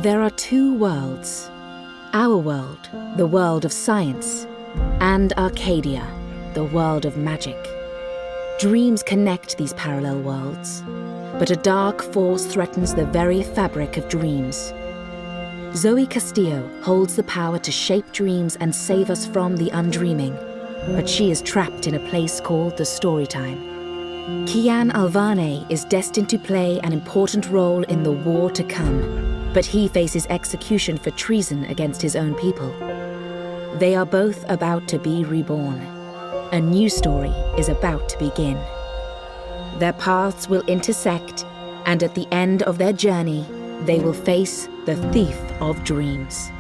There are two worlds. Our world, the world of science, and Arcadia, the world of magic. Dreams connect these parallel worlds, but a dark force threatens the very fabric of dreams. Zoe Castillo holds the power to shape dreams and save us from the undreaming, but she is trapped in a place called the Storytime. Kian Alvane is destined to play an important role in the war to come, but he faces execution for treason against his own people. They are both about to be reborn. A new story is about to begin. Their paths will intersect, and at the end of their journey, they will face the thief of dreams.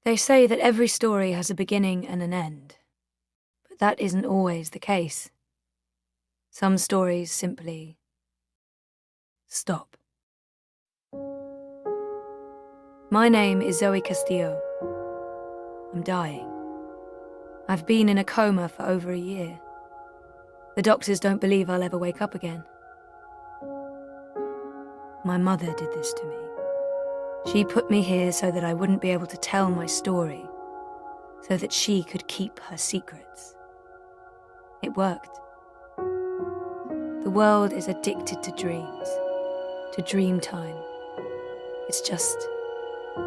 They say that every story has a beginning and an end, but that isn't always the case. Some stories simply stop. My name is Zoe Castillo. I'm dying. I've been in a coma for over a year. The doctors don't believe I'll ever wake up again. My mother did this to me. She put me here so that I wouldn't be able to tell my story, so that she could keep her secrets. It worked. The world is addicted to dreams, to dream time. It's just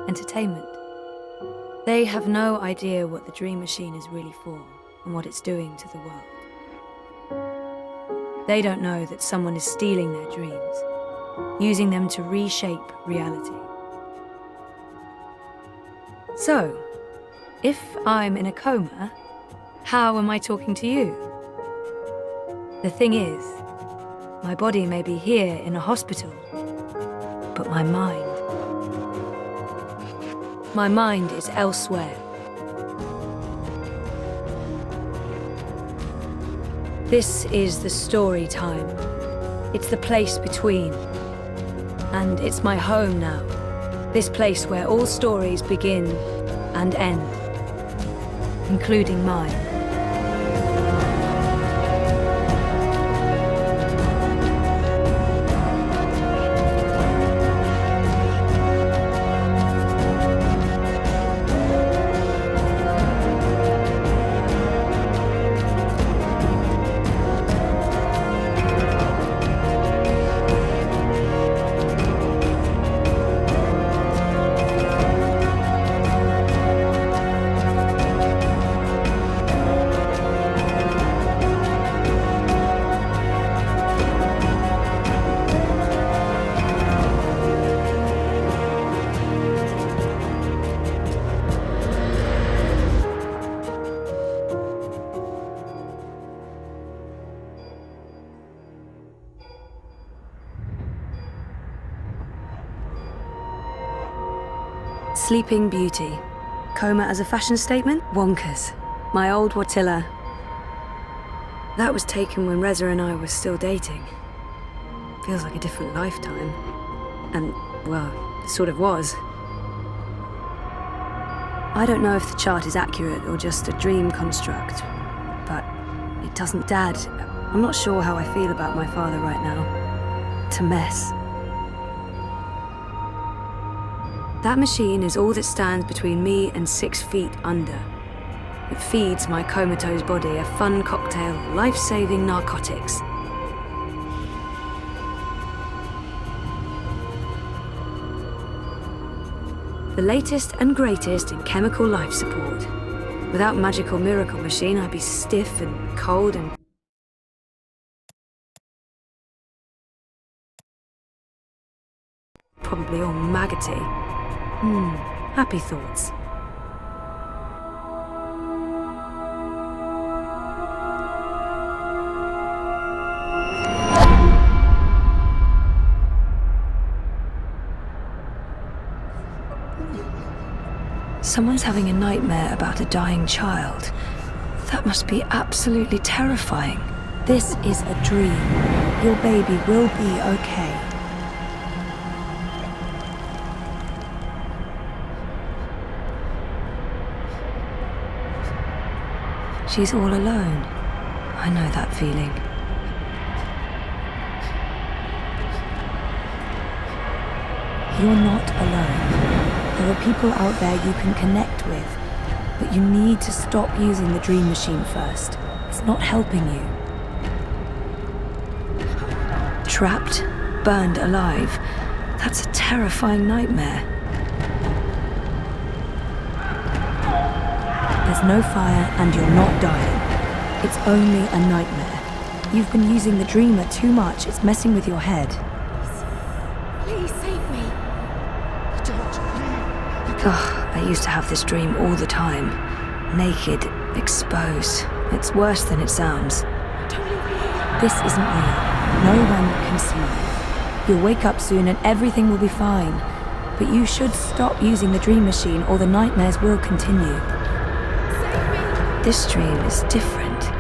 entertainment. They have no idea what the dream machine is really for and what it's doing to the world. They don't know that someone is stealing their dreams, using them to reshape reality. So, if I'm in a coma, how am I talking to you? The thing is, my body may be here in a hospital, but my mind is elsewhere. This is the story time. It's the place between. And it's my home now. This place where all stories begin and end, including mine. Sleeping Beauty. Coma as a fashion statement? Wonkers. My old Watilla. That was taken when Reza and I were still dating. Feels like a different lifetime. And, well, it sort of was. I don't know if the chart is accurate or just a dream construct, but it doesn't. Dad, I'm not sure how I feel about my father right now. It's a mess. That machine is all that stands between me and 6 feet under. It feeds my comatose body a fun cocktail of life-saving narcotics. The latest and greatest in chemical life support. Without magical miracle machine, I'd be stiff and cold and probably all maggoty. Happy thoughts. Someone's having a nightmare about a dying child. That must be absolutely terrifying. This is a dream. Your baby will be okay. She's all alone. I know that feeling. You're not alone. There are people out there you can connect with, but you need to stop using the dream machine first. It's not helping you. Trapped, burned alive. That's a terrifying nightmare. There's no fire and you're not dying. It's only a nightmare. You've been using the dreamer too much. It's messing with your head. Please save me. I used to have this dream all the time. Naked, exposed. It's worse than it sounds. This isn't real. No one can see you. You'll wake up soon and everything will be fine. But you should stop using the dream machine or the nightmares will continue. Save me! This dream is different.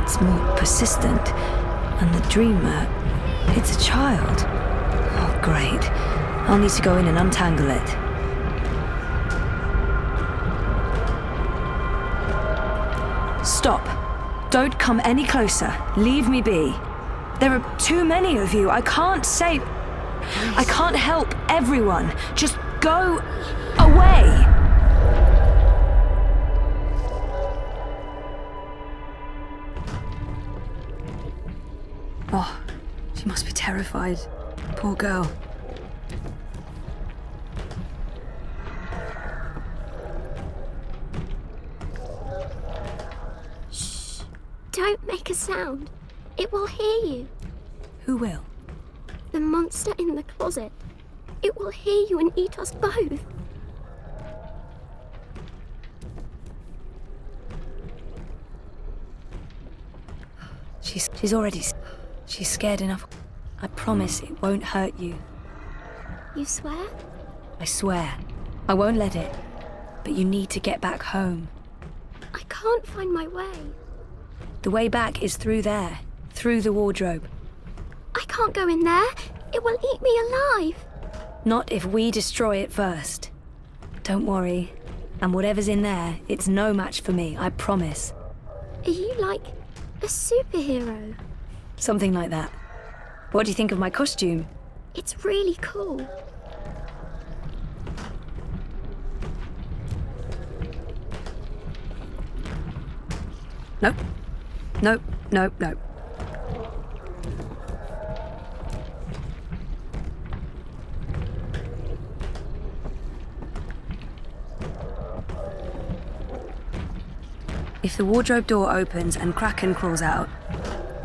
It's more persistent. And the dreamer, it's a child. Oh, great. I'll need to go in and untangle it. Stop. Don't come any closer. Leave me be. There are too many of you. I can't save... I can't help everyone. Just go away. Oh, she must be terrified. Poor girl. Shh. Don't make a sound. It will hear you. Who will? The monster in the closet. It will hear you and eat us both. She's already... She's scared enough. I promise it won't hurt you. You swear? I swear. I won't let it. But you need to get back home. I can't find my way. The way back is through there. Through the wardrobe. I can't go in there. It will eat me alive. Not if we destroy it first. Don't worry. And whatever's in there, it's no match for me, I promise. Are you like a superhero? Something like that. What do you think of my costume? It's really cool. Nope. Nope, nope, nope. If the wardrobe door opens and Kraken crawls out,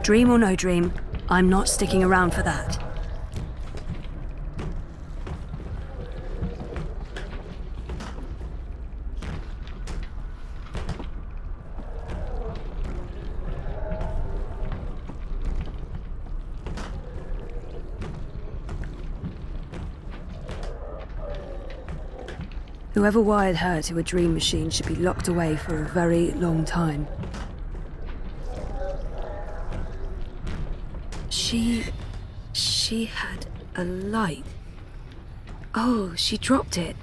dream or no dream, I'm not sticking around for that. Whoever wired her to a dream machine should be locked away for a very long time. She had a light. Oh, she dropped it.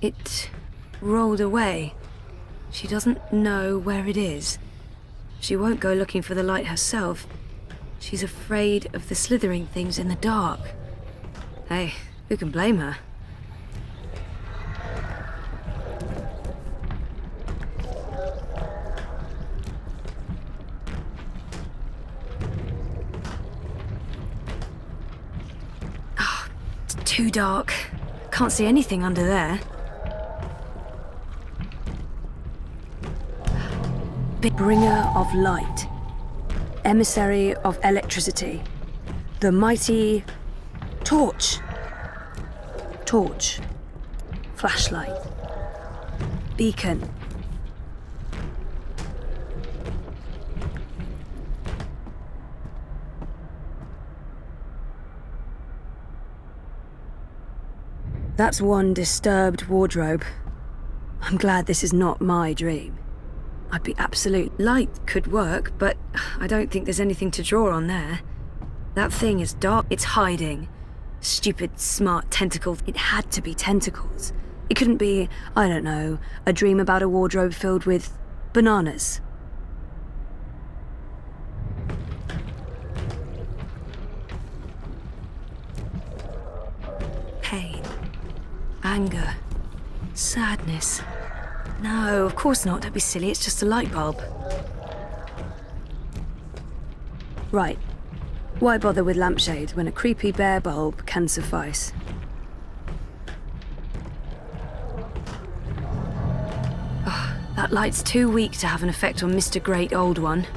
It rolled away. She doesn't know where it is. She won't go looking for the light herself. She's afraid of the slithering things in the dark. Hey, who can blame her? Too dark. Can't see anything under there. Bringer of light. Emissary of electricity. The mighty... torch. Torch. Flashlight. Beacon. That's one disturbed wardrobe. I'm glad this is not my dream. I'd be absolute. Light could work, but I don't think there's anything to draw on there. That thing is dark. It's hiding. Stupid, smart tentacles. It had to be tentacles. It couldn't be, I don't know, a dream about a wardrobe filled with bananas. Pain. Anger. Sadness. No, of course not. Don't be silly. It's just a light bulb. Right. Why bother with lampshade when a creepy bear bulb can suffice? Oh, that light's too weak to have an effect on Mr. Great Old One.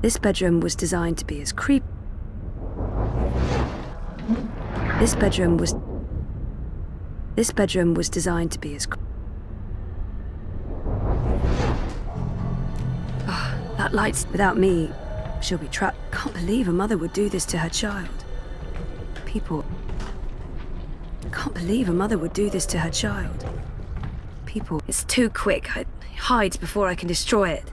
This bedroom was designed to be as creepy. This bedroom was designed to be as that light's without me. She'll be trapped. Can't believe a mother would do this to her child. People... Can't believe a mother would do this to her child. People... It's too quick. I hide before I can destroy it.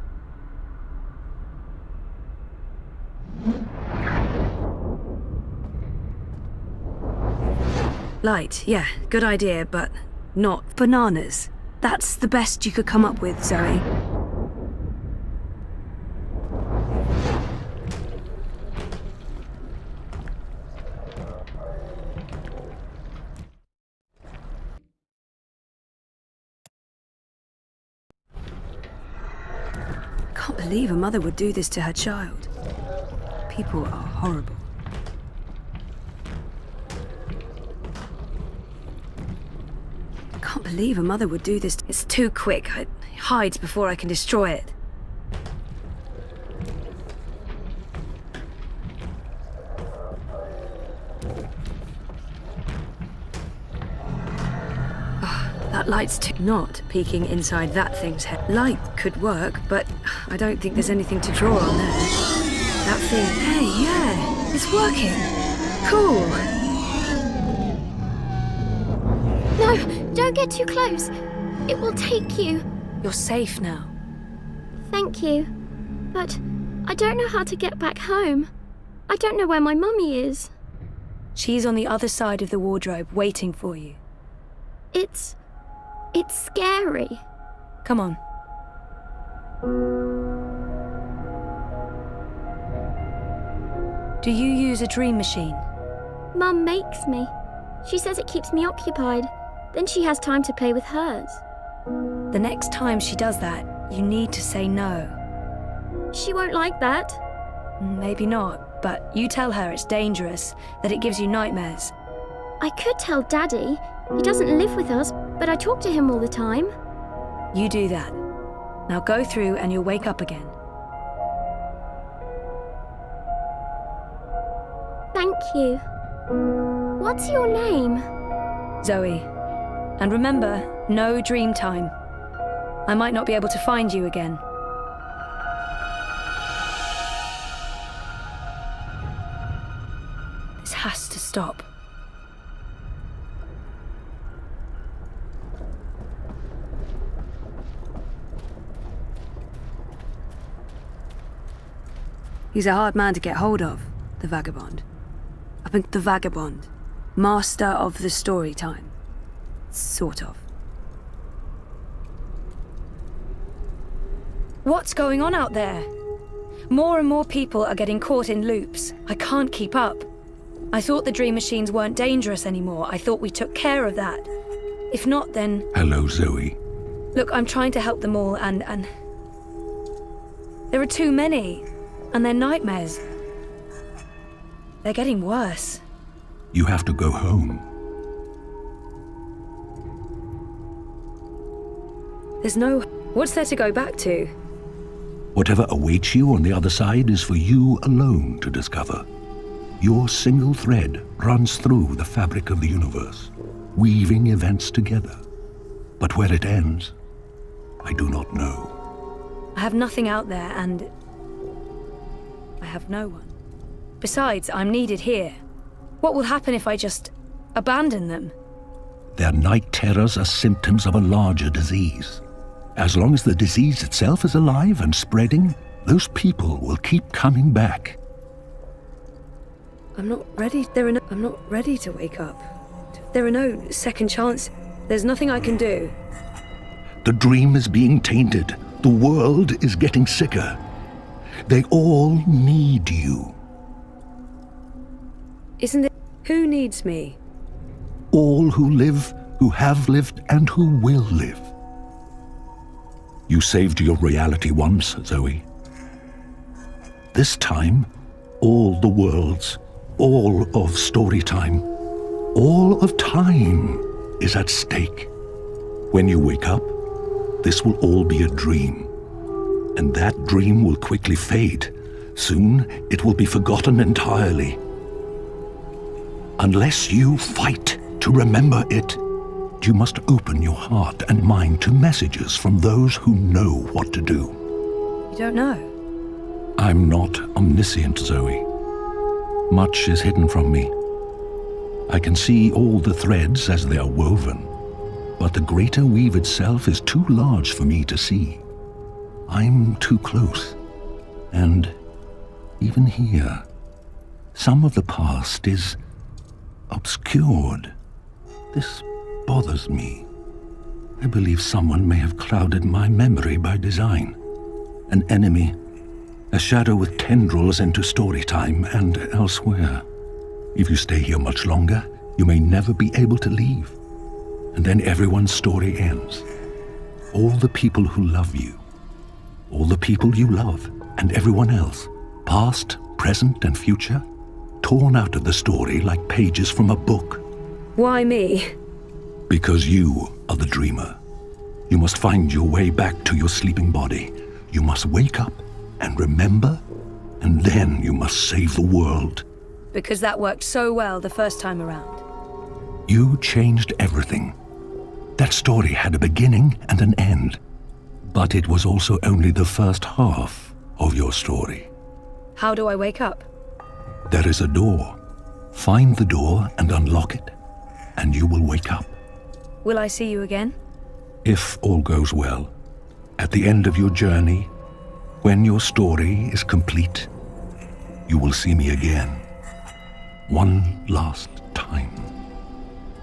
Light, yeah, good idea, but not bananas. That's the best you could come up with, Zoe. Can't believe a mother would do this to her child. People are horrible. Can't believe a mother would do this. It's too quick. I hide before I can destroy it. That light's not peeking inside that thing's head. Light could work, but I don't think there's anything to draw on there. That thing... Hey, yeah, it's working. Cool. No, don't get too close. It will take you. You're safe now. Thank you. But I don't know how to get back home. I don't know where my mummy is. She's on the other side of the wardrobe, waiting for you. It's scary. Come on. Do you use a dream machine? Mum makes me. She says it keeps me occupied. Then she has time to play with hers. The next time she does that, you need to say no. She won't like that. Maybe not, but you tell her it's dangerous, that it gives you nightmares. I could tell Daddy. He doesn't live with us, but I talk to him all the time. You do that. Now go through and you'll wake up again. Thank you. What's your name? Zoe. And remember, no dream time. I might not be able to find you again. This has to stop. He's a hard man to get hold of, the vagabond. The vagabond. Master of the story time. Sort of. What's going on out there? More and more people are getting caught in loops. I can't keep up. I thought the dream machines weren't dangerous anymore. I thought we took care of that. If not, then... Hello, Zoe. Look, I'm trying to help them all, and... There are too many. And they're nightmares. They're getting worse. You have to go home. There's no... What's there to go back to? Whatever awaits you on the other side is for you alone to discover. Your single thread runs through the fabric of the universe, weaving events together. But where it ends, I do not know. I have nothing out there, and... I have no one. Besides, I'm needed here. What will happen if I just abandon them? Their night terrors are symptoms of a larger disease. As long as the disease itself is alive and spreading, those people will keep coming back. I'm not ready. I'm not ready to wake up. There are no second chances. There's nothing I can do. The dream is being tainted. The world is getting sicker. They all need you. Isn't it? Who needs me? All who live, who have lived, and who will live. You saved your reality once, Zoe. This time, all the worlds, all of Storytime, all of time is at stake. When you wake up, this will all be a dream. And that dream will quickly fade. Soon, it will be forgotten entirely. Unless you fight to remember it, you must open your heart and mind to messages from those who know what to do. You don't know? I'm not omniscient, Zoe. Much is hidden from me. I can see all the threads as they are woven, but the greater weave itself is too large for me to see. I'm too close, and even here, some of the past is obscured. This bothers me. I believe someone may have clouded my memory by design. An enemy, a shadow with tendrils into story time and elsewhere. If you stay here much longer, you may never be able to leave. And then everyone's story ends. All the people who love you, all the people you love, and everyone else, past, present, and future, torn out of the story like pages from a book. Why me? Because you are the dreamer. You must find your way back to your sleeping body. You must wake up and remember, and then you must save the world. Because that worked so well the first time around. You changed everything. That story had a beginning and an end, but it was also only the first half of your story. How do I wake up? There is a door. Find the door and unlock it, and you will wake up. Will I see you again? If all goes well, at the end of your journey, when your story is complete, you will see me again. One last time.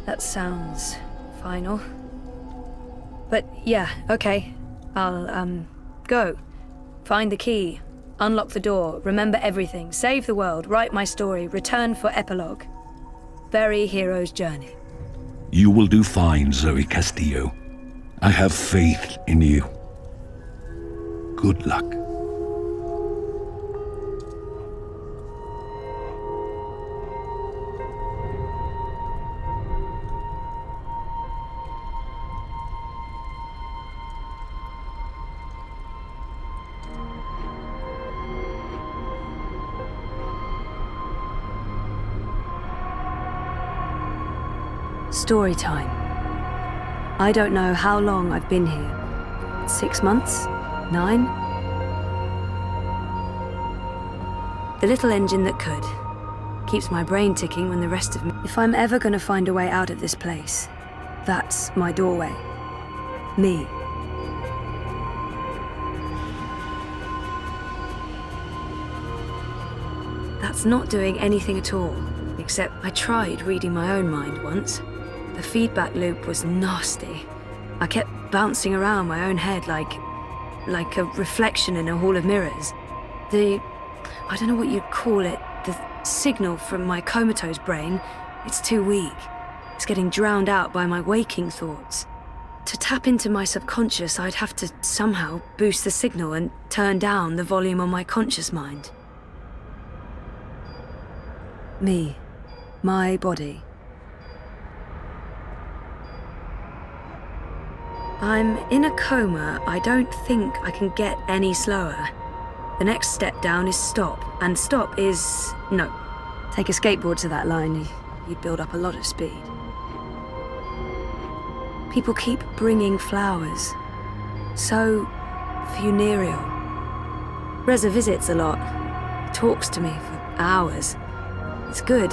That sounds final. But yeah, okay. I'll, go. Find the key. Unlock the door. Remember everything. Save the world. Write my story. Return for epilogue. Bury hero's journey. You will do fine, Zoe Castillo. I have faith in you. Good luck. Story time. I don't know how long I've been here. 6 months? 9? The little engine that could. Keeps my brain ticking when the rest of me... If I'm ever gonna find a way out of this place, that's my doorway. Me. That's not doing anything at all, except I tried reading my own mind once. The feedback loop was nasty. I kept bouncing around my own head like a reflection in a hall of mirrors. I don't know what you'd call it, the signal from my comatose brain, it's too weak. It's getting drowned out by my waking thoughts. To tap into my subconscious, I'd have to somehow boost the signal and turn down the volume on my conscious mind. Me. My body. I'm in a coma. I don't think I can get any slower. The next step down is stop, and stop is... no. Take a skateboard to that line, you'd build up a lot of speed. People keep bringing flowers. So funereal. Reza visits a lot. Talks to me for hours. It's good.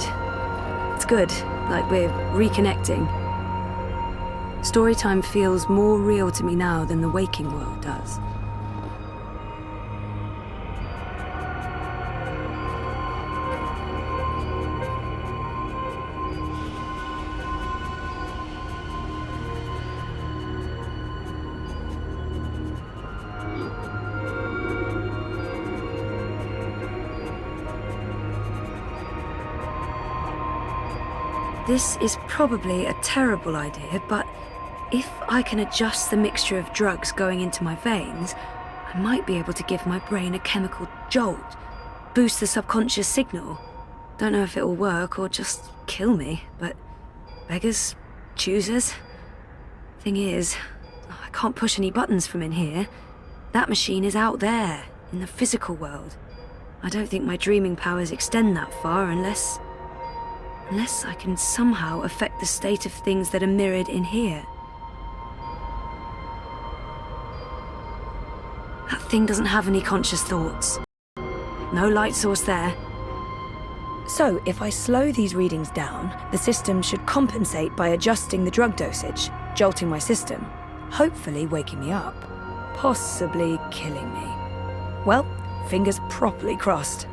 It's good, like we're reconnecting. Storytime feels more real to me now than the waking world does. This is probably a terrible idea, but if I can adjust the mixture of drugs going into my veins, I might be able to give my brain a chemical jolt, boost the subconscious signal. Don't know if it will work or just kill me, but beggars, choosers. Thing is, I can't push any buttons from in here. That machine is out there, in the physical world. I don't think my dreaming powers extend that far unless I can somehow affect the state of things that are mirrored in here. That thing doesn't have any conscious thoughts. No light source there. So, if I slow these readings down, the system should compensate by adjusting the drug dosage, jolting my system, hopefully waking me up, possibly killing me. Well, fingers properly crossed.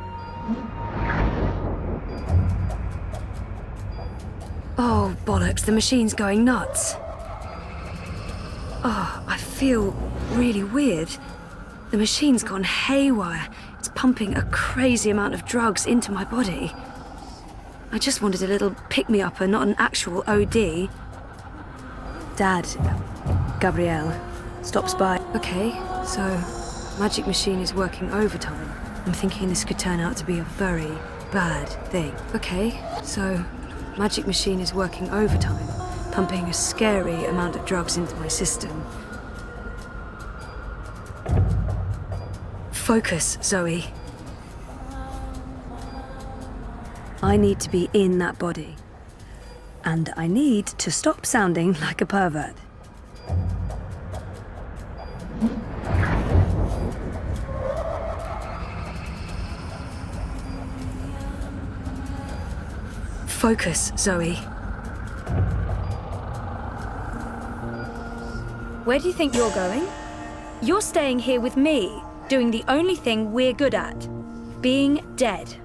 Oh, bollocks, the machine's going nuts. Oh, I feel really weird. The machine's gone haywire. It's pumping a crazy amount of drugs into my body. I just wanted a little pick-me-upper, not an actual OD. Dad, Gabrielle, stops by. Okay, so magic machine is working overtime. I'm thinking this could turn out to be a very bad thing. Okay, so magic machine is working overtime, pumping a scary amount of drugs into my system. Focus, Zoe. I need to be in that body. And I need to stop sounding like a pervert. Focus, Zoe. Where do you think you're going? You're staying here with me, doing the only thing we're good at, being dead.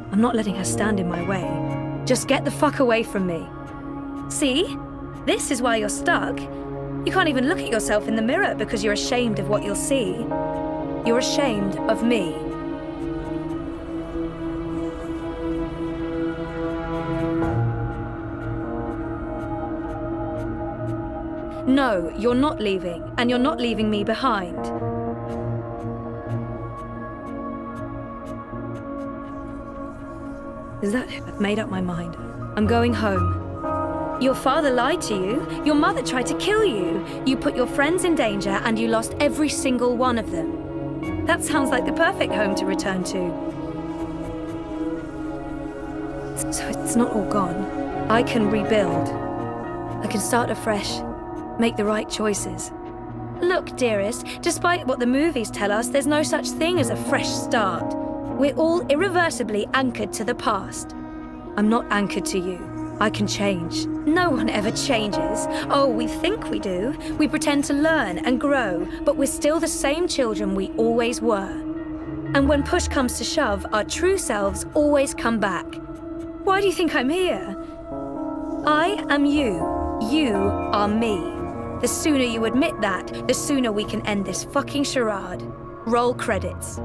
I'm not letting her stand in my way. Just get the fuck away from me. See? This is why you're stuck. You can't even look at yourself in the mirror because you're ashamed of what you'll see. You're ashamed of me. No, you're not leaving, and you're not leaving me behind. Is that it? I've made up my mind. I'm going home. Your father lied to you. Your mother tried to kill you. You put your friends in danger, and you lost every single one of them. That sounds like the perfect home to return to. So it's not all gone. I can rebuild. I can start afresh. Make the right choices. Look, dearest, despite what the movies tell us, there's no such thing as a fresh start. We're all irreversibly anchored to the past. I'm not anchored to you. I can change. No one ever changes. Oh, we think we do. We pretend to learn and grow, but we're still the same children we always were. And when push comes to shove, our true selves always come back. Why do you think I'm here? I am you. You are me. The sooner you admit that, the sooner we can end this fucking charade. Roll credits.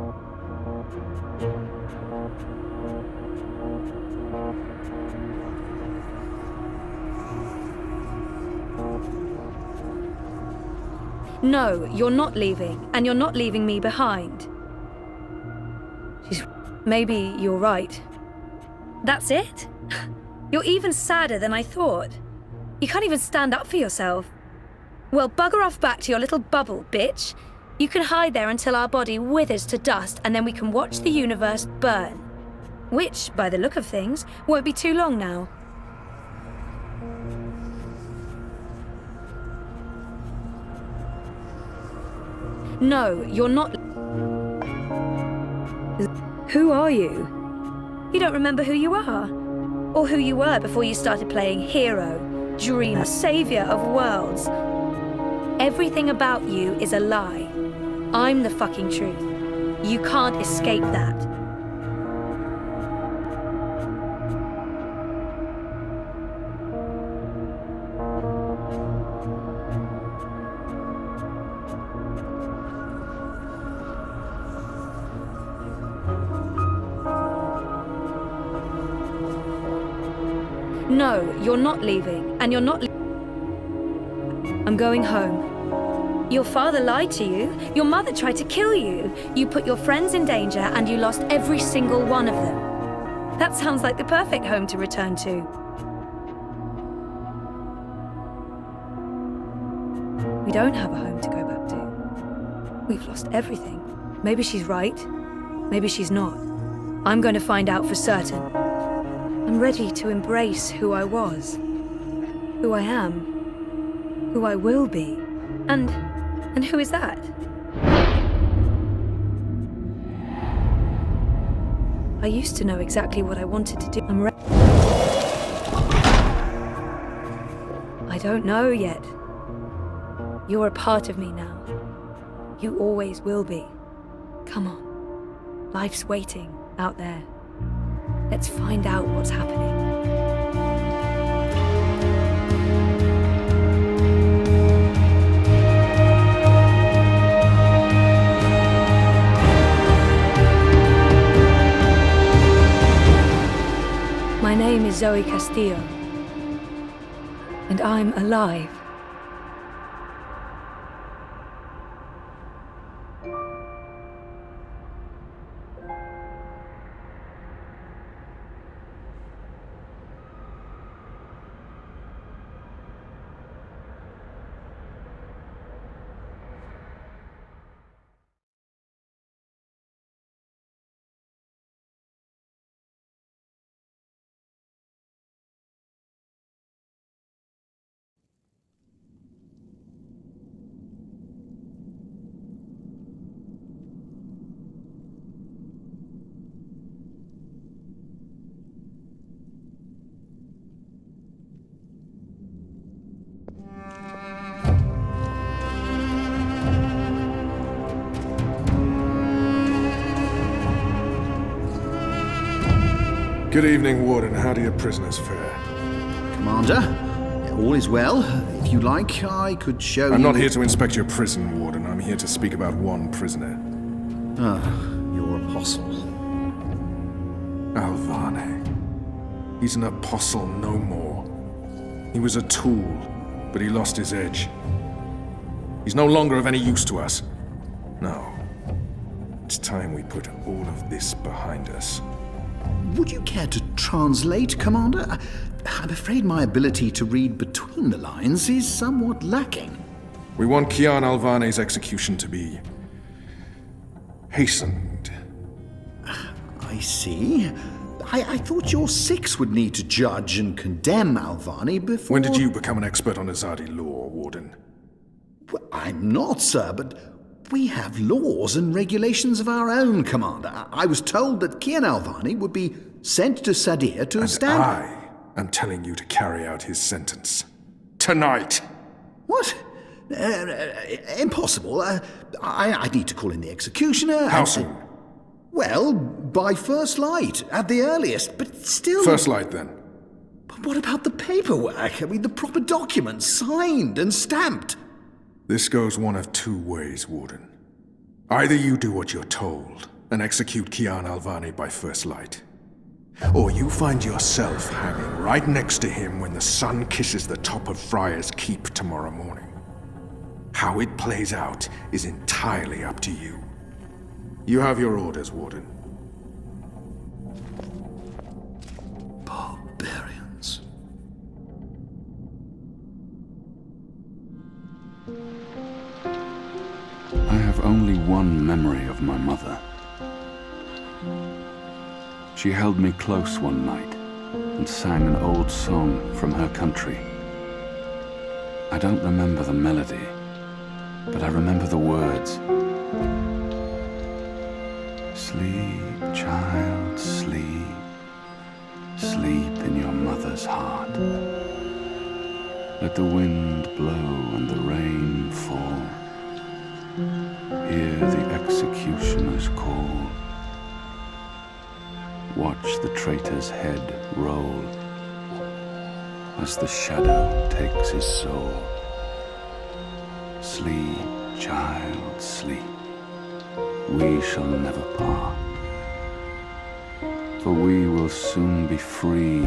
No, you're not leaving, and you're not leaving me behind. Maybe you're right. That's it? You're even sadder than I thought. You can't even stand up for yourself. Well, bugger off back to your little bubble, bitch. You can hide there until our body withers to dust, and then we can watch the universe burn. Which, by the look of things, won't be too long now. No, you're not. Who are you? You don't remember who you are? Or who you were before you started playing hero, dreamer, savior of worlds? Everything about you is a lie. I'm the fucking truth. You can't escape that. No, you're not leaving, and you're not. I'm going home. Your father lied to you. Your mother tried to kill you. You put your friends in danger, and you lost every single one of them. That sounds like the perfect home to return to. We don't have a home to go back to. We've lost everything. Maybe she's right. Maybe she's not. I'm going to find out for certain. I'm ready to embrace who I was, who I am, who I will be. And who is that? I used to know exactly what I wanted to do. I don't know yet. You're a part of me now. You always will be. Come on. Life's waiting out there. Let's find out what's happening. My name is Zoe Castillo, and I'm alive. Good evening, Warden. How do your prisoners fare? Commander, all is well. If you like, I could show you... I'm not here to inspect your prison, Warden. I'm here to speak about one prisoner. Your apostle. Alvane. He's an apostle no more. He was a tool, but he lost his edge. He's no longer of any use to us. No. It's time we put all of this behind us. Would you care to translate, Commander? I'm afraid my ability to read between the lines is somewhat lacking. We want Kian Alvane's execution to be... hastened. I see. I thought your six would need to judge and condemn Alvane before... When did you become an expert on Azadi law, Warden? Well, I'm not, sir, but we have laws and regulations of our own, Commander. I was told that Kian Alvane would be sent to Sadir to stand... I am telling you to carry out his sentence. Tonight! What? Impossible. I need to call in the executioner. How soon? Well, by first light, at the earliest, but still... First light, then. But what about the paperwork? I mean, the proper documents, signed and stamped. This goes one of two ways, Warden. Either you do what you're told and execute Kian Alvane by first light, or you find yourself hanging right next to him when the sun kisses the top of Friar's Keep tomorrow morning. How it plays out is entirely up to you. You have your orders, Warden. Barbarians. I have only one memory of my mother. She held me close one night and sang an old song from her country. I don't remember the melody, but I remember the words. Sleep, child, sleep. Sleep in your mother's heart. Let the wind blow and the rain fall. Hear the executioner's call. Watch the traitor's head roll as the shadow takes his soul. Sleep, child, sleep. We shall never part, for we will soon be free,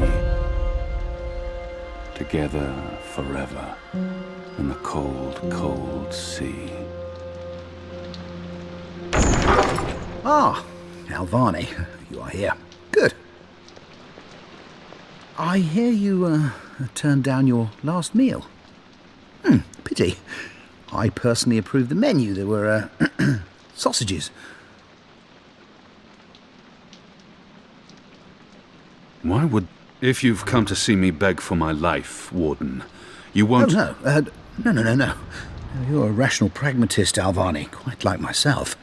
together forever in the cold, cold sea. Ah, Alvane, you are here. Good. I hear you turned down your last meal. Pity. I personally approved the menu. There were sausages. Why would... If you've come to see me beg for my life, Warden, you won't... Oh, no. You're a rational pragmatist, Alvane, quite like myself.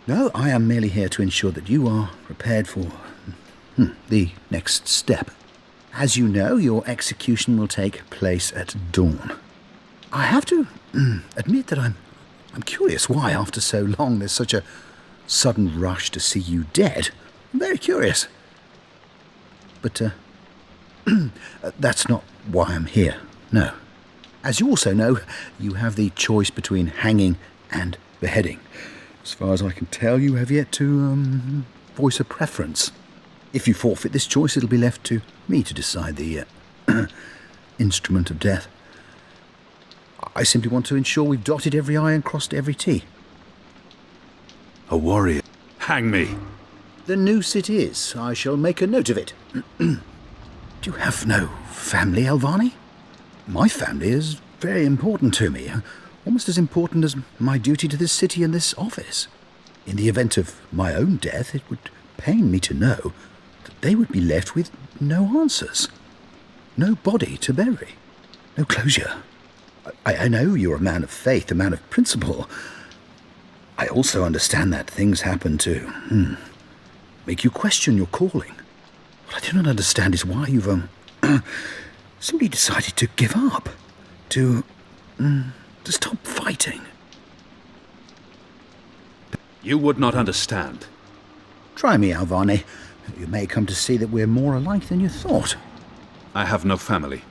No, I am merely here to ensure that you are prepared for the next step. As you know, your execution will take place at dawn. I have to admit that I'm curious why, after so long, there's such a sudden rush to see you dead. I'm very curious. But that's not why I'm here, no. As you also know, you have the choice between hanging and beheading. As far as I can tell, you have yet to voice a preference. If you forfeit this choice, it'll be left to me to decide the instrument of death. I simply want to ensure we've dotted every I and crossed every T. A warrior. Hang me. The noose it is. I shall make a note of it. Do you have no family, Alvani? My family is very important to me. Almost as important as my duty to this city and this office. In the event of my own death, it would pain me to know that they would be left with no answers. No body to bury. No closure. I know you're a man of faith, a man of principle. I also understand that things happen to make you question your calling. What I do not understand is why you've simply decided to give up. To stop fighting. You would not understand. Try me, Alvani. You may come to see that we're more alike than you thought. I have no family,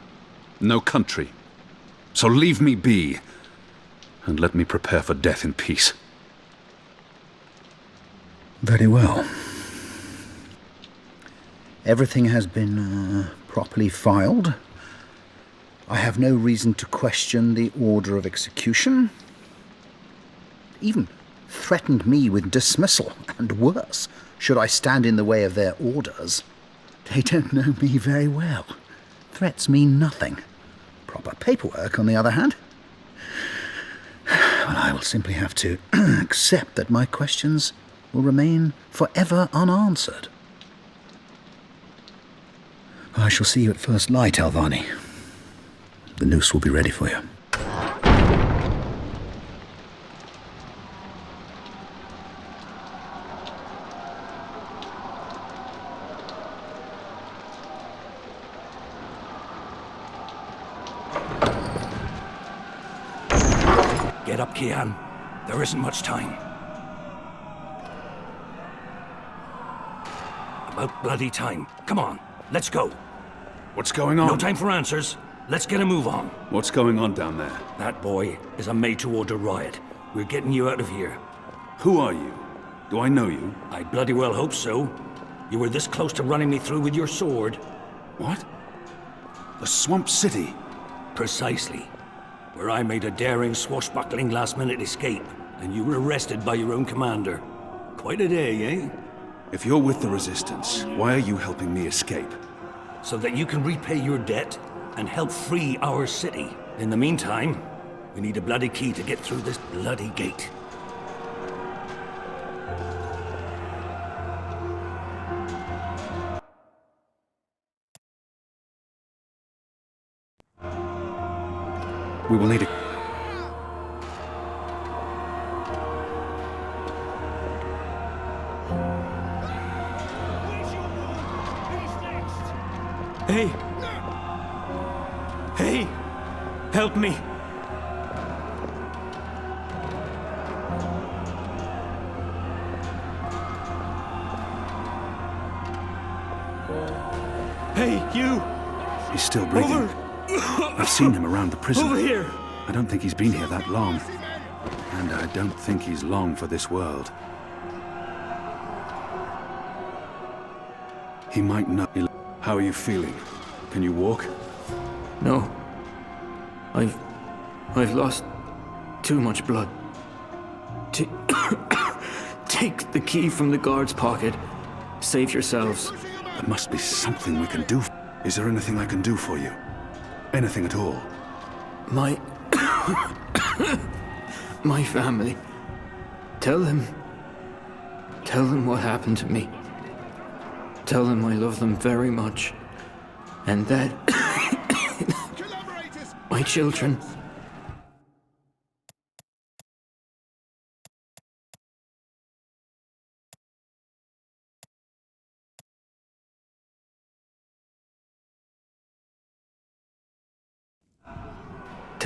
no country. So leave me be, and let me prepare for death in peace. Very well. Everything has been properly filed. I have no reason to question the order of execution. Even threatened me with dismissal, and worse, should I stand in the way of their orders. They don't know me very well. Threats mean nothing. Proper paperwork, on the other hand. Well, I will simply have to accept that my questions will remain forever unanswered. I shall see you at first light, Alvani. The noose will be ready for you. Get up, Kian. There isn't much time. About bloody time. Come on, let's go. What's going on? No time for answers. Let's get a move on. What's going on down there? That boy is a made-to-order riot. We're getting you out of here. Who are you? Do I know you? I bloody well hope so. You were this close to running me through with your sword. What? The Swamp City? Precisely. Where I made a daring, swashbuckling last-minute escape, and you were arrested by your own commander. Quite a day, eh? If you're with the Resistance, why are you helping me escape? So that you can repay your debt and help free our city. In the meantime, we need a bloody key to get through this bloody gate. We will need a... Hey! Hey! Help me! Hey, you! He's still breathing. Over! I've seen him around the prison. Over here! I don't think he's been here that long. And I don't think he's long for this world. He might know. How are you feeling? Can you walk? No. I've lost too much blood. Take the key from the guard's pocket. Save yourselves. There must be something we can do. Is there anything I can do for you? Anything at all? My... my family. Tell them what happened to me. Tell them I love them very much. And that... my children...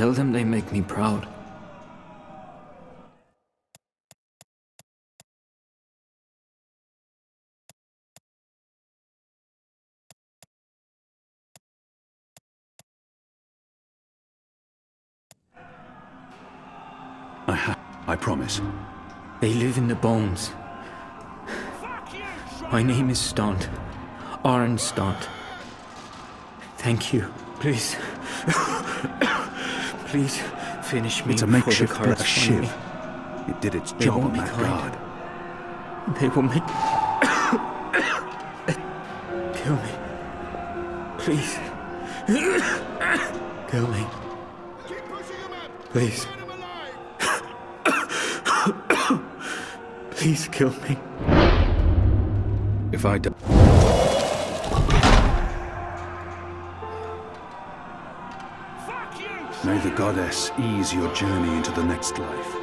Tell them they make me proud. I promise. They live in the bones. My name is Stant. Arn Stant. Thank you. Please. Please finish me. It's a before the makeshift cards find me. shiv. It did its They job won't on be that kind. guard. They will make... Kill me. Please. Kill me. Please. Please kill me. If I do... May the goddess ease your journey into the next life.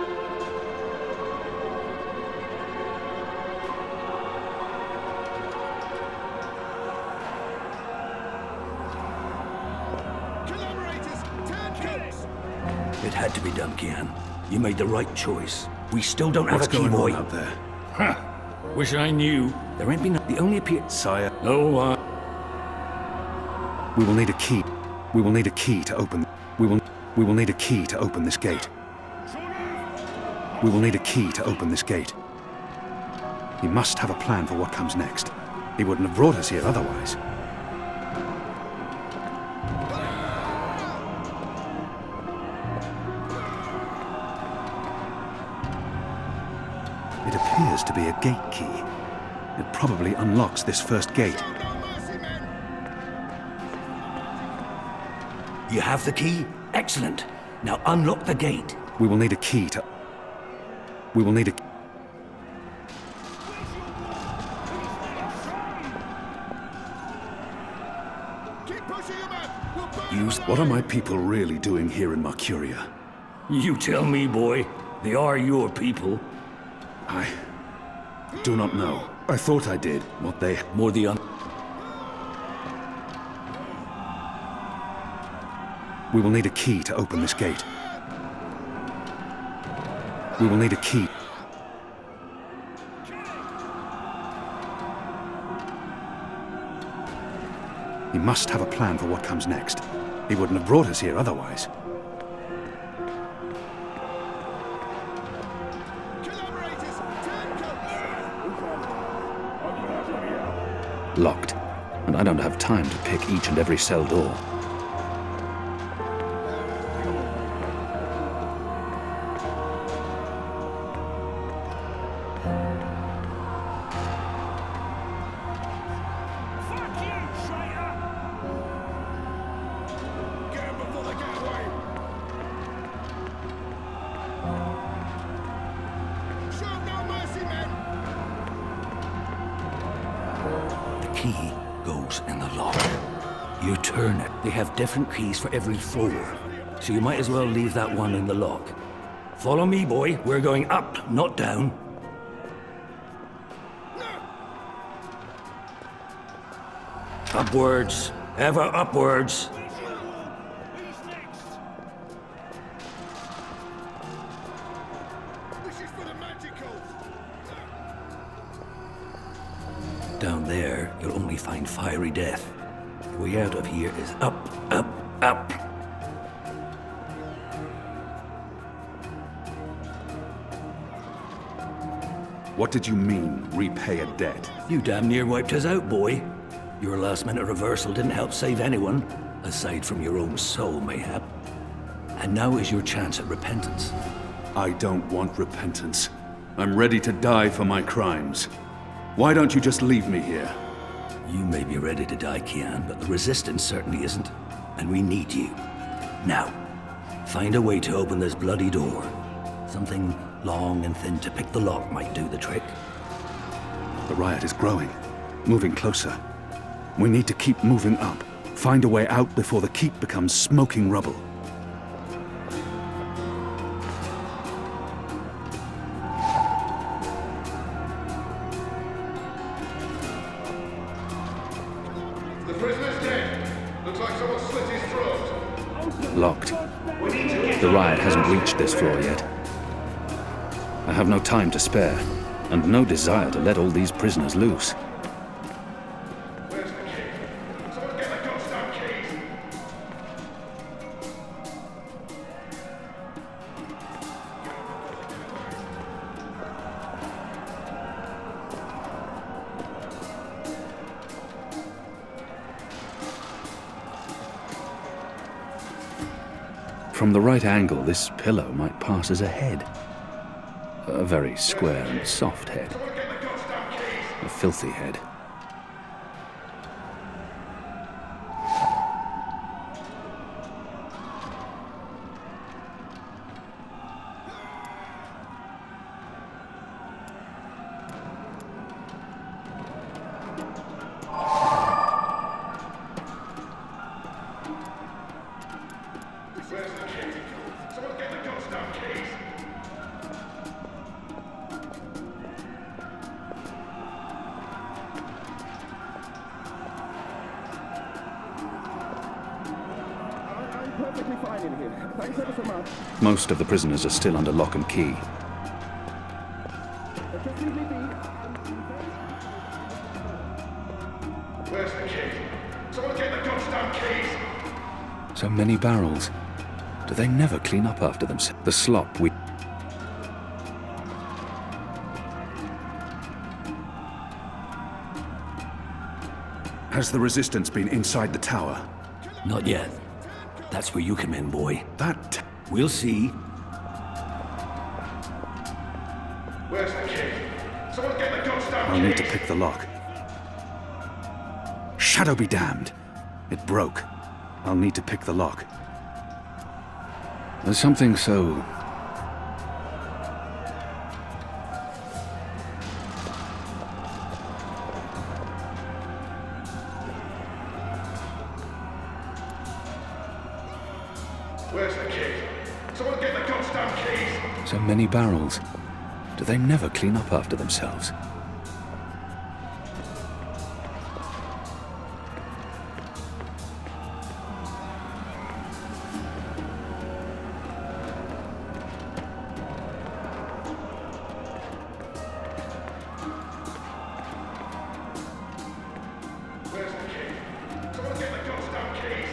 It had to be done, Kian. You made the right choice. We still don't have What's a key, going boy. on out there? Huh. Wish I knew. There ain't been... The only appear... Sire, No, we will need a key. We will need a key to open... We will need a key to open this gate. We will need a key to open this gate. He must have a plan for what comes next. He wouldn't have brought us here otherwise. It appears to be a gate key. It probably unlocks this first gate. You have the key? Excellent. Now unlock the gate. We will need a key to... We will need a... Use... What are my people really doing here in Mercuria? You tell me, boy. They are your people. I do not know. I thought I did. What they... More the We will need a key to open this gate. We will need a key. He must have a plan for what comes next. He wouldn't have brought us here otherwise. Locked, and I don't have time to pick each and every cell door. key goes in the lock. You turn it. They have different keys for every floor, so you might as well leave that one in the lock. Follow me, boy. We're going up, not down. Upwards. Ever upwards. Down there, you'll only find fiery death. The way out of here is up, up, up. What did you mean, repay a debt? You damn near wiped us out, boy. Your last-minute reversal didn't help save anyone, aside from your own soul, mayhap. And now is your chance at repentance. I don't want repentance. I'm ready to die for my crimes. Why don't you just leave me here? You may be ready to die, Kian, but the Resistance certainly isn't. And we need you. Now, find a way to open this bloody door. Something long and thin to pick the lock might do the trick. The riot is growing, moving closer. We need to keep moving up. Find a way out before the keep becomes smoking rubble. The prisoner's dead. Looks like someone slit his throat. Locked. We need to the riot hasn't reached this floor yet. I have no time to spare, and no desire to let all these prisoners loose. From the right angle, this pillow might pass as a head. A very square and soft head. A filthy head. Most of the prisoners are still under lock and key. Where's the key? Someone get the goddamn keys! So many barrels. Do they never clean up after themselves? The slop we... Has the resistance been inside the tower? Not yet. That's where you come in, boy. That... We'll see. Where's the key? Someone get the goddamn I'll need to pick the lock. Shadow be damned. It broke. I'll need to pick the lock. There's something so... Where's the key? Someone get the goddamn keys! So many barrels. Do they never clean up after themselves? Where's the key? Someone get the goddamn keys!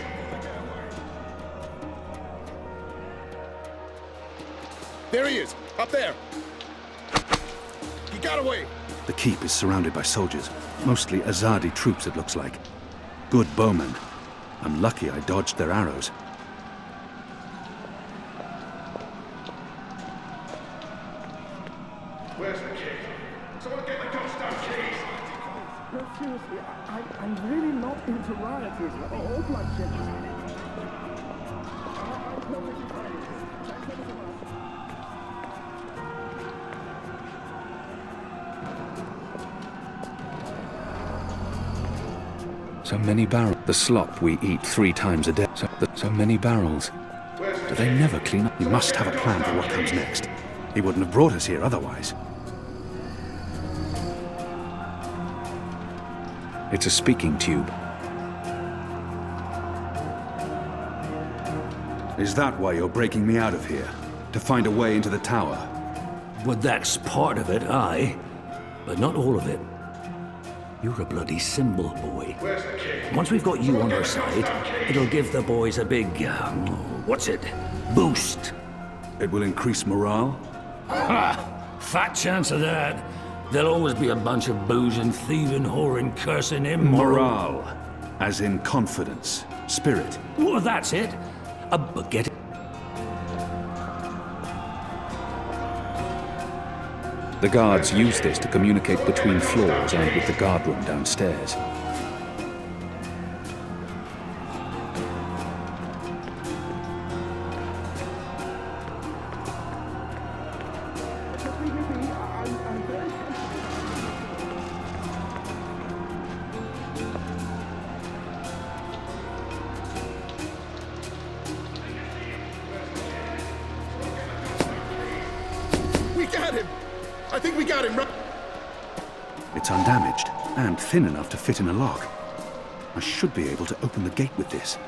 There he is, up there. He got away. The keep is surrounded by soldiers. Mostly Azadi troops, it looks like. Good bowmen. I'm lucky I dodged their arrows. Where's the key? Someone get the goddamn keys! No, seriously, I'm really not into rioting or bloodshed. I'm perfectly fine with this. Thanks ever so much. So many barrels. The slop we eat 3 times a day. So many barrels. Do they never clean up? He must have a plan for what comes next. He wouldn't have brought us here otherwise. It's a speaking tube. Is that why you're breaking me out of here? To find a way into the tower? Well, that's part of it, aye. But not all of it. You're a bloody symbol, boy. Where's the key? Once we've got you on our side, it'll give the boys a big, what's it? Boost. It will increase morale? Ha! Fat chance of that. There'll always be a bunch of boozing, thieving, whoring, cursing, immoral... Morale. As in confidence. Spirit. Well, that's it. But get it. The guards use this to communicate between floors and with the guard room downstairs. We got him! I think we got him, right? It's undamaged, and thin enough to fit in a lock. I should be able to open the gate with this.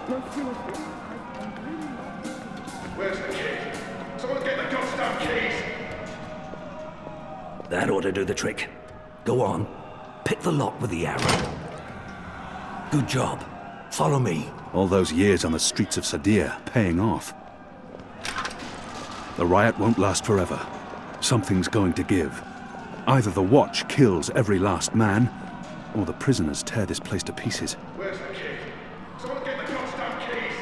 No, seriously, I'm really not. Where's the key? Someone get the goddamn keys! That ought to do the trick. Go on. Pick the lock with the arrow. Good job. Follow me. All those years on the streets of Sadir paying off. The riot won't last forever. Something's going to give. Either the Watch kills every last man, or the prisoners tear this place to pieces. Where's the key? Someone get the goddamn keys!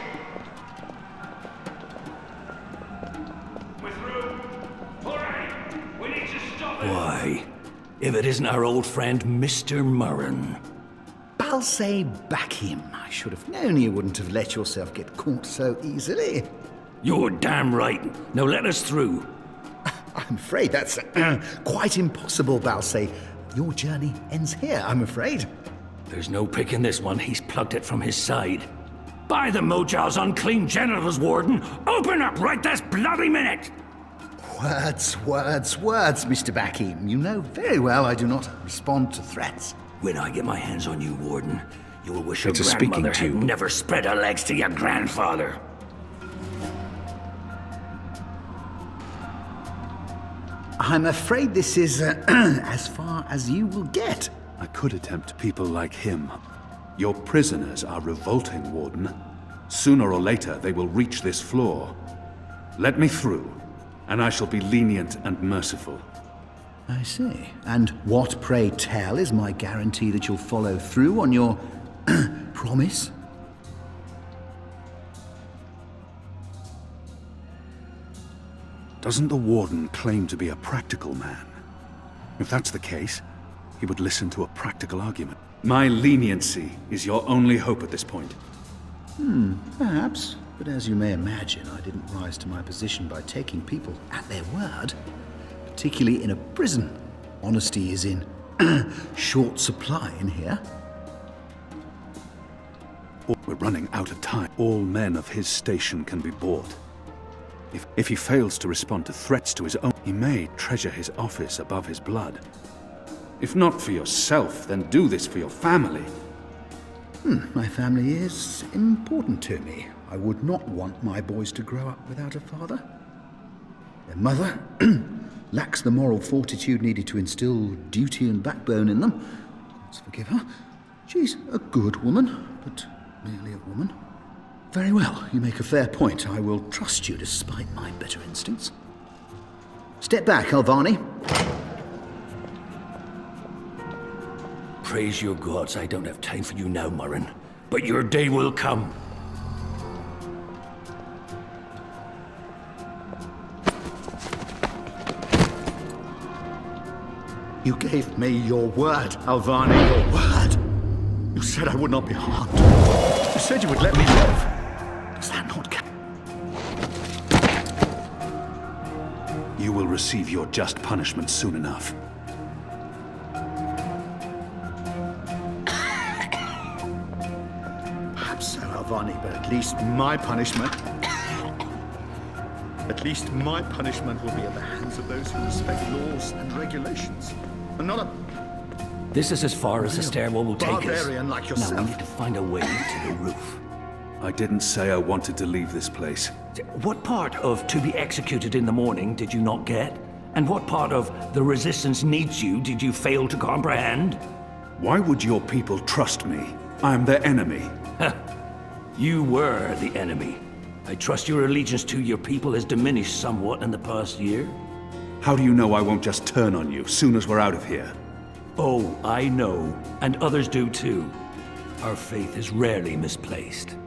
We're through. Hooray! We need to stop it! Why? If it isn't our old friend, Mr. Murren. Balse-Bakim. I should have known you wouldn't have let yourself get caught so easily. You're damn right. Now let us through. I'm afraid that's quite impossible, Balse. Your journey ends here, I'm afraid. There's no picking this one. He's plugged it from his side. By the Mojal's unclean genitals, Warden! Open up right this bloody minute! Words, Mr. Bakim. You know very well I do not respond to threats. When I get my hands on you, Warden, you will wish your It's a speaking grandmother had tube. never spread her legs to your grandfather. I'm afraid this is as far as you will get. I could attempt people like him. Your prisoners are revolting, Warden. Sooner or later, they will reach this floor. Let me through, and I shall be lenient and merciful. I see. And what, pray tell, is my guarantee that you'll follow through on your promise? Doesn't the Warden claim to be a practical man? If that's the case, he would listen to a practical argument. My leniency is your only hope at this point. Perhaps. But as you may imagine, I didn't rise to my position by taking people at their word. Particularly in a prison. Honesty is in short supply in here. We're running out of time. All men of his station can be bought. If he fails to respond to threats to his own, he may treasure his office above his blood. If not for yourself, then do this for your family. My family is important to me. I would not want my boys to grow up without a father. Their mother lacks the moral fortitude needed to instill duty and backbone in them. Let's forgive her. She's a good woman, but merely a woman. Very well, you make a fair point. I will trust you despite my better instincts. Step back, Alvani. Praise your gods, I don't have time for you now, Murren. But your day will come. You gave me your word, Alvani, your word. You said I would not be harmed. You said you would let me live. Does that not count? You will receive your just punishment soon enough. Perhaps so, Alvani, but at least my punishment... At least my punishment will be at the hands of those who respect laws and regulations. And not a... This is as far as the stairwell will take us. Barbarian like yourself. Now we need to find a way to the roof. I didn't say I wanted to leave this place. What part of to be executed in the morning did you not get? And what part of the resistance needs you did you fail to comprehend? Why would your people trust me? I am their enemy. You were the enemy. I trust your allegiance to your people has diminished somewhat in the past year. How do you know I won't just turn on you soon as we're out of here? Oh, I know, and others do too. Our faith is rarely misplaced.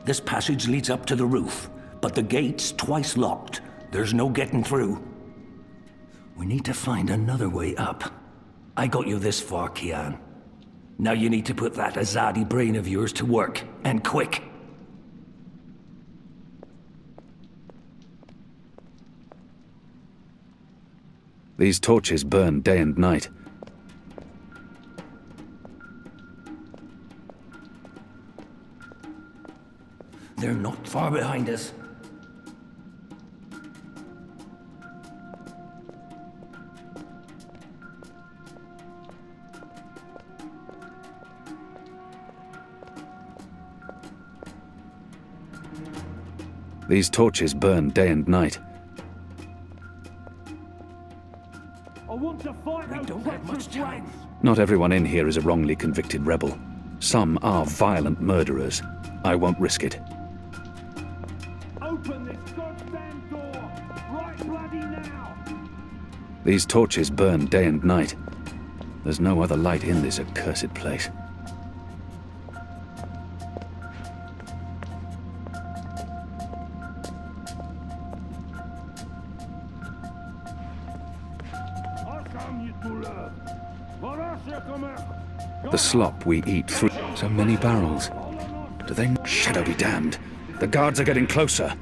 This passage leads up to the roof, but the gate's twice locked. There's no getting through. We need to find another way up. I got you this far, Kian. Now you need to put that Azadi brain of yours to work, and quick. These torches burn day and night. They're not far behind us. These torches burn day and night. I want to fight We don't have much time. Not everyone in here is a wrongly convicted rebel. Some are violent murderers. I won't risk it. Open this goddamn door! Right bloody now! These torches burn day and night. There's no other light in this accursed place. The slop we eat through. So many barrels. Do they... Shadow be damned. The guards are getting closer.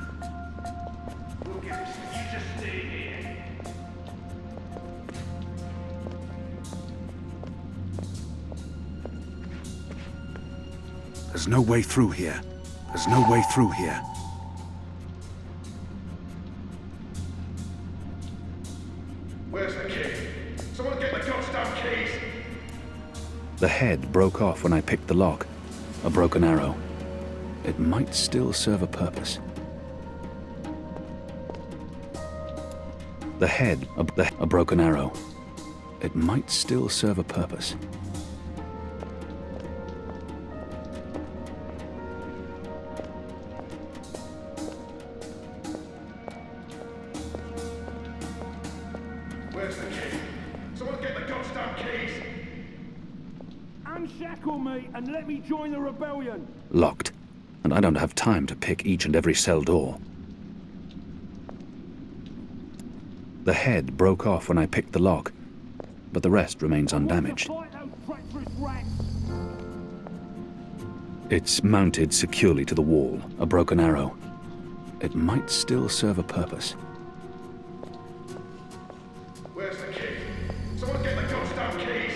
There's no way through here. There's no way through here. Where's the key? Someone get the goddamn keys! The head broke off when I picked the lock. A broken arrow. It might still serve a purpose. The head, a broken arrow. It might still serve a purpose. Where's the key? Someone get the goddamn keys! Unshackle me and let me join the rebellion! Locked. And I don't have time to pick each and every cell door. The head broke off when I picked the lock, but the rest remains undamaged. It's mounted securely to the wall, a broken arrow. It might still serve a purpose. Where's the key? Someone get the goddamn keys!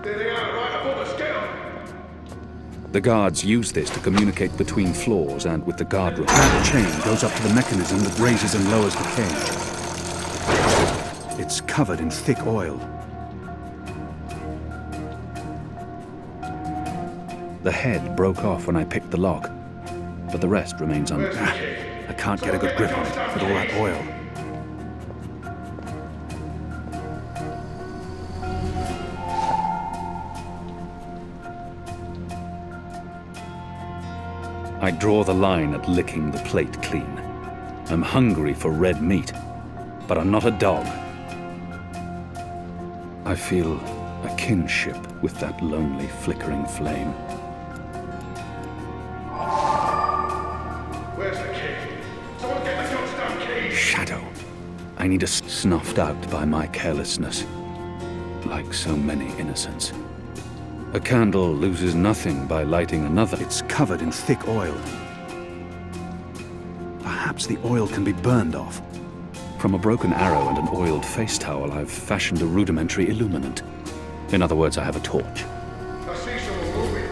There they are, right above us, get them! The guards use this to communicate between floors and with the guard room. That chain goes up to the mechanism that raises and lowers the cage. It's covered in thick oil. The head broke off when I picked the lock, but the rest remains I can't get a good grip on it with all that oil. I draw the line at licking the plate clean. I'm hungry for red meat, but I'm not a dog. I feel a kinship with that lonely, flickering flame. Where's the key? Someone get the goddamn keys! Shadow. I need a snuffed out by my carelessness, like so many innocents. A candle loses nothing by lighting another. It's covered in thick oil. Perhaps the oil can be burned off. From a broken arrow and an oiled face towel, I've fashioned a rudimentary illuminant. In other words, I have a torch. I see someone moving.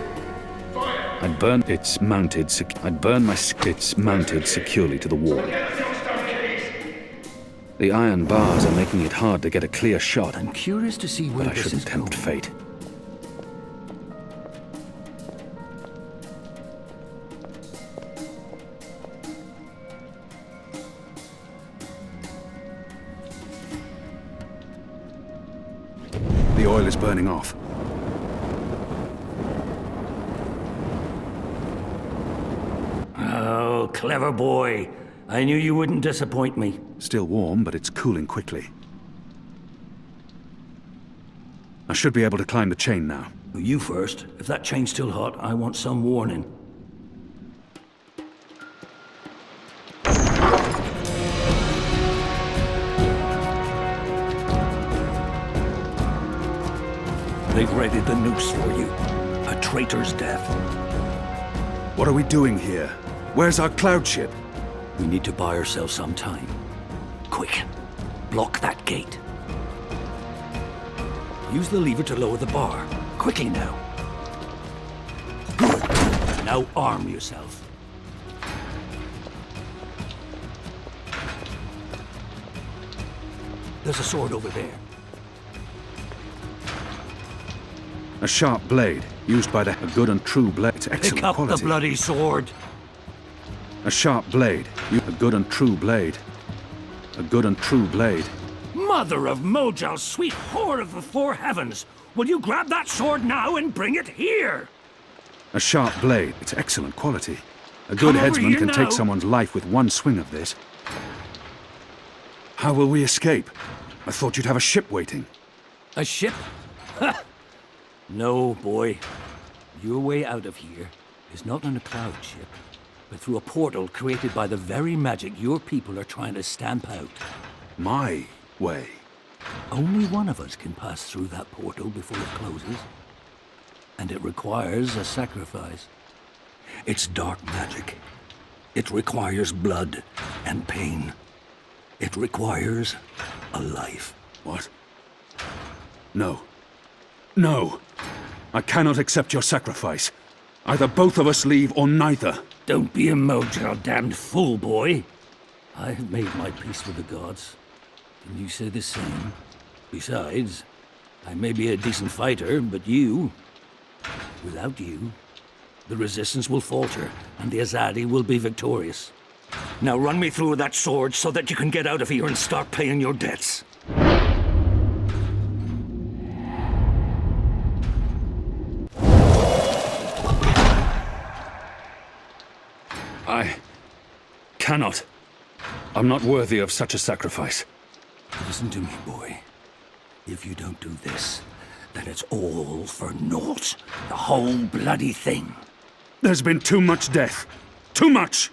Fire! I'd burn it's mounted it's mounted securely to the wall. Get the goddamn keys! The iron bars are making it hard to get a clear shot, I'm curious to see where but I this shouldn't is tempt going. fate. The oil is burning off. Oh, clever boy. I knew you wouldn't disappoint me. Still warm, but it's cooling quickly. I should be able to climb the chain now. You first. If that chain's still hot, I want some warning. They've readied the noose for you. A traitor's death. What are we doing here? Where's our cloud ship? We need to buy ourselves some time. Quick, block that gate. Use the lever to lower the bar. Quickly now. Good. Now arm yourself. There's a sword over there. A sharp blade, used by a good and true blade. It's excellent Pick up quality. the bloody sword. A sharp blade, a good and true blade. A good and true blade. Mother of Mojal, sweet whore of the four heavens! Will you grab that sword now and bring it here? A sharp blade, it's excellent quality. A Come good over headsman here can now. take someone's life with one swing of this. How will we escape? I thought you'd have a ship waiting. A ship? Ha! No, boy. Your way out of here is not on a cloud ship, but through a portal created by the very magic your people are trying to stamp out. My way? Only one of us can pass through that portal before it closes. And it requires a sacrifice. It's dark magic. It requires blood and pain. It requires a life. What? No. No! I cannot accept your sacrifice. Either both of us leave or neither. Don't be a Mojal damned fool, boy. I have made my peace with the gods. Can you say the same? Besides, I may be a decent fighter, but without you, the resistance will falter, and the Azadi will be victorious. Now run me through that sword so that you can get out of here and start paying your debts. I cannot. I'm not worthy of such a sacrifice. Listen to me, boy. If you don't do this, then it's all for naught. The whole bloody thing. There's been too much death. Too much!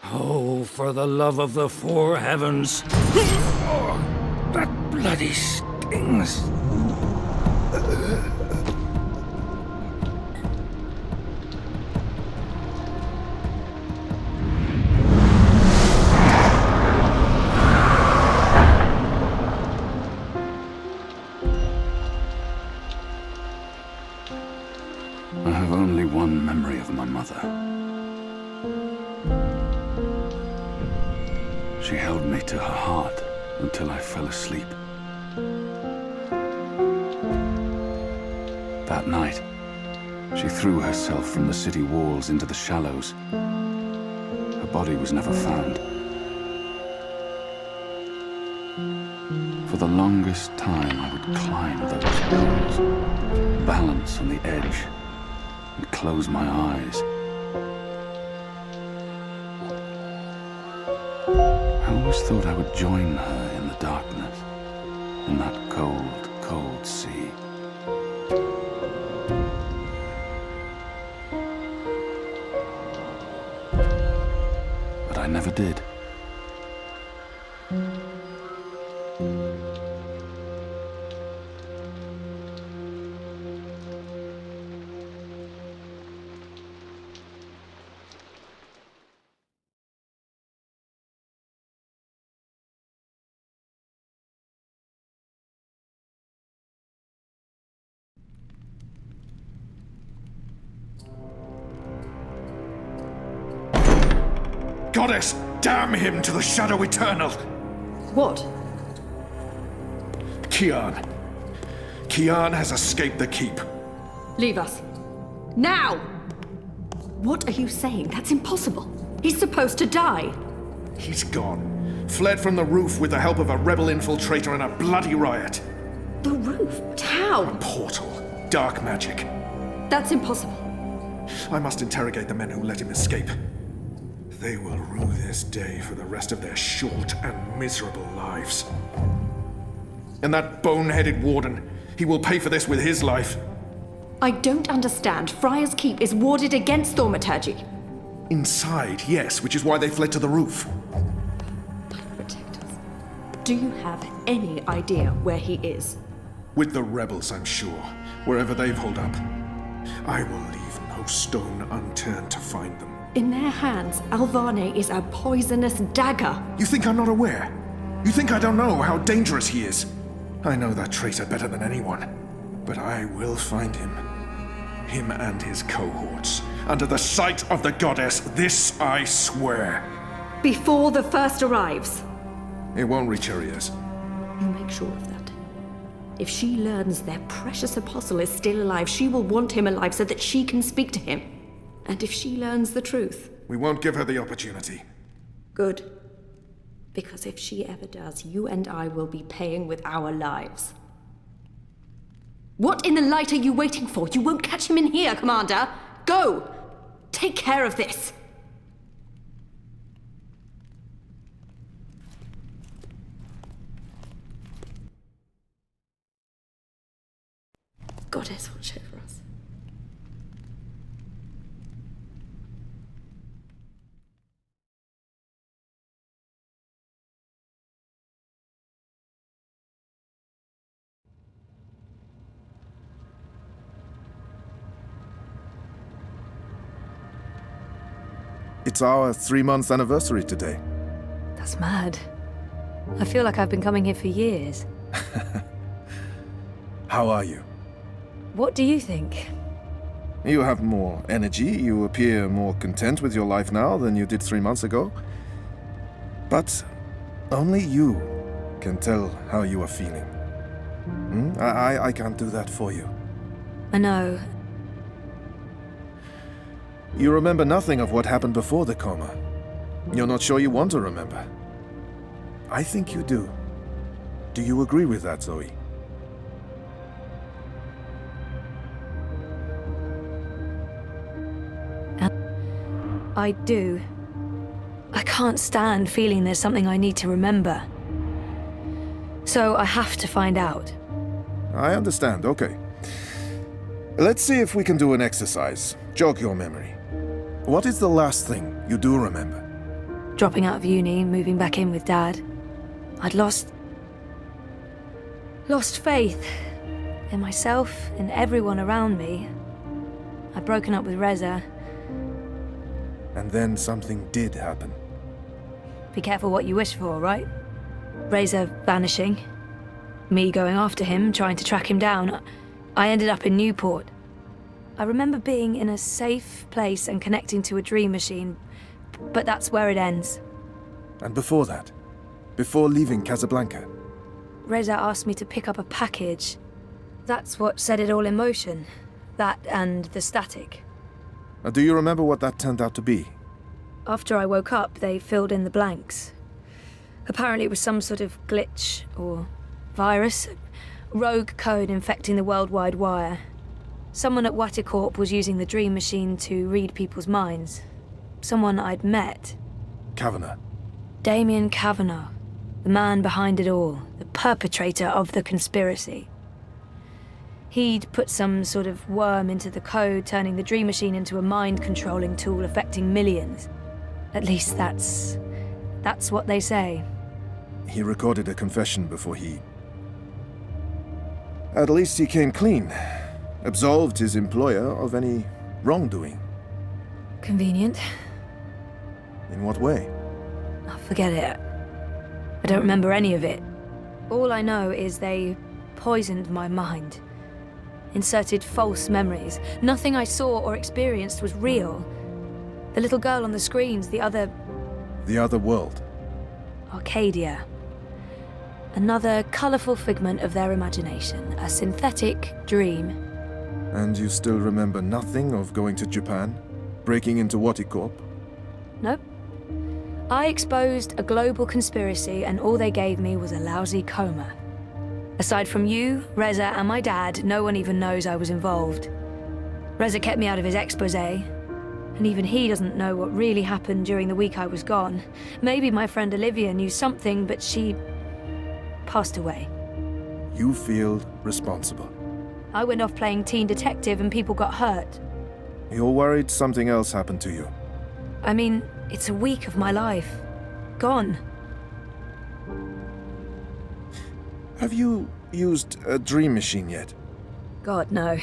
Oh, for the love of the four heavens. Oh, that bloody stings. I have only one memory of my mother. She held me to her heart until I fell asleep. That night, she threw herself from the city walls into the shallows. Her body was never found. For the longest time, I would climb those hills, balance on the edge, and close my eyes. I always thought I would join her in the darkness, in that cold, cold sea. But I never did. Goddess, damn him to the Shadow Eternal! What? Kian. Kian has escaped the keep. Leave us. Now! What are you saying? That's impossible. He's supposed to die. He's gone. Fled from the roof with the help of a rebel infiltrator in a bloody riot. The roof? But how? A portal. Dark magic. That's impossible. I must interrogate the men who let him escape. They will rue this day for the rest of their short and miserable lives. And that bone-headed warden, he will pay for this with his life. I don't understand. Friar's Keep is warded against thaumaturgy. Inside, yes, which is why they fled to the roof. Protect us. Do you have any idea where he is? With the rebels, I'm sure, wherever they've holed up. I will leave no stone unturned to find them. In their hands, Alvane is a poisonous dagger. You think I'm not aware? You think I don't know how dangerous he is? I know that traitor better than anyone. But I will find him. Him and his cohorts. Under the sight of the goddess, this I swear. Before the first arrives. It won't reach her ears. You make sure of that. If she learns their precious apostle is still alive, she will want him alive so that she can speak to him. And if she learns the truth... We won't give her the opportunity. Good. Because if she ever does, you and I will be paying with our lives. What in the light are you waiting for? You won't catch him in here, Commander. Go! Take care of this. Goddess, watch over us. It's our 3-month anniversary today. That's mad. I feel like I've been coming here for years. How are you? What do you think? You have more energy, you appear more content with your life now than you did 3 months ago. But only you can tell how you are feeling. I can't do that for you. I know. You remember nothing of what happened before the coma. You're not sure you want to remember. I think you do. Do you agree with that, Zoe? I do. I can't stand feeling there's something I need to remember. So I have to find out. I understand, okay. Let's see if we can do an exercise. Jog your memory. What is the last thing you do remember? Dropping out of uni, moving back in with Dad. I'd lost faith in myself, in everyone around me. I'd broken up with Reza. And then something did happen. Be careful what you wish for, right? Reza vanishing. Me going after him, trying to track him down. I ended up in Newport. I remember being in a safe place and connecting to a dream machine, but that's where it ends. And before that? Before leaving Casablanca? Reza asked me to pick up a package. That's what set it all in motion. That and the static. Do you remember what that turned out to be? After I woke up, they filled in the blanks. Apparently it was some sort of glitch or virus, rogue code infecting the worldwide wire. Someone at Waticorp was using the dream machine to read people's minds. Someone I'd met. Kavanagh. Damien Kavanagh, the man behind it all, the perpetrator of the conspiracy. He'd put some sort of worm into the code, turning the dream machine into a mind-controlling tool affecting millions. At least that's what they say. He recorded a confession before he... At least he came clean. Absolved his employer of any wrongdoing. Convenient. In what way? Oh, forget it. I don't remember any of it. All I know is they poisoned my mind. Inserted false memories. Nothing I saw or experienced was real. The little girl on the screens, the other... The other world. Arcadia. Another colourful figment of their imagination. A synthetic dream. And you still remember nothing of going to Japan? Breaking into Waticorp? Nope. I exposed a global conspiracy and all they gave me was a lousy coma. Aside from you, Reza, and my dad, no one even knows I was involved. Reza kept me out of his exposé, and even he doesn't know what really happened during the week I was gone. Maybe my friend Olivia knew something, but she... passed away. You feel responsible. I went off playing teen detective and people got hurt. You're worried something else happened to you. I mean, it's a week of my life. Gone. Have you used a dream machine yet? God, no.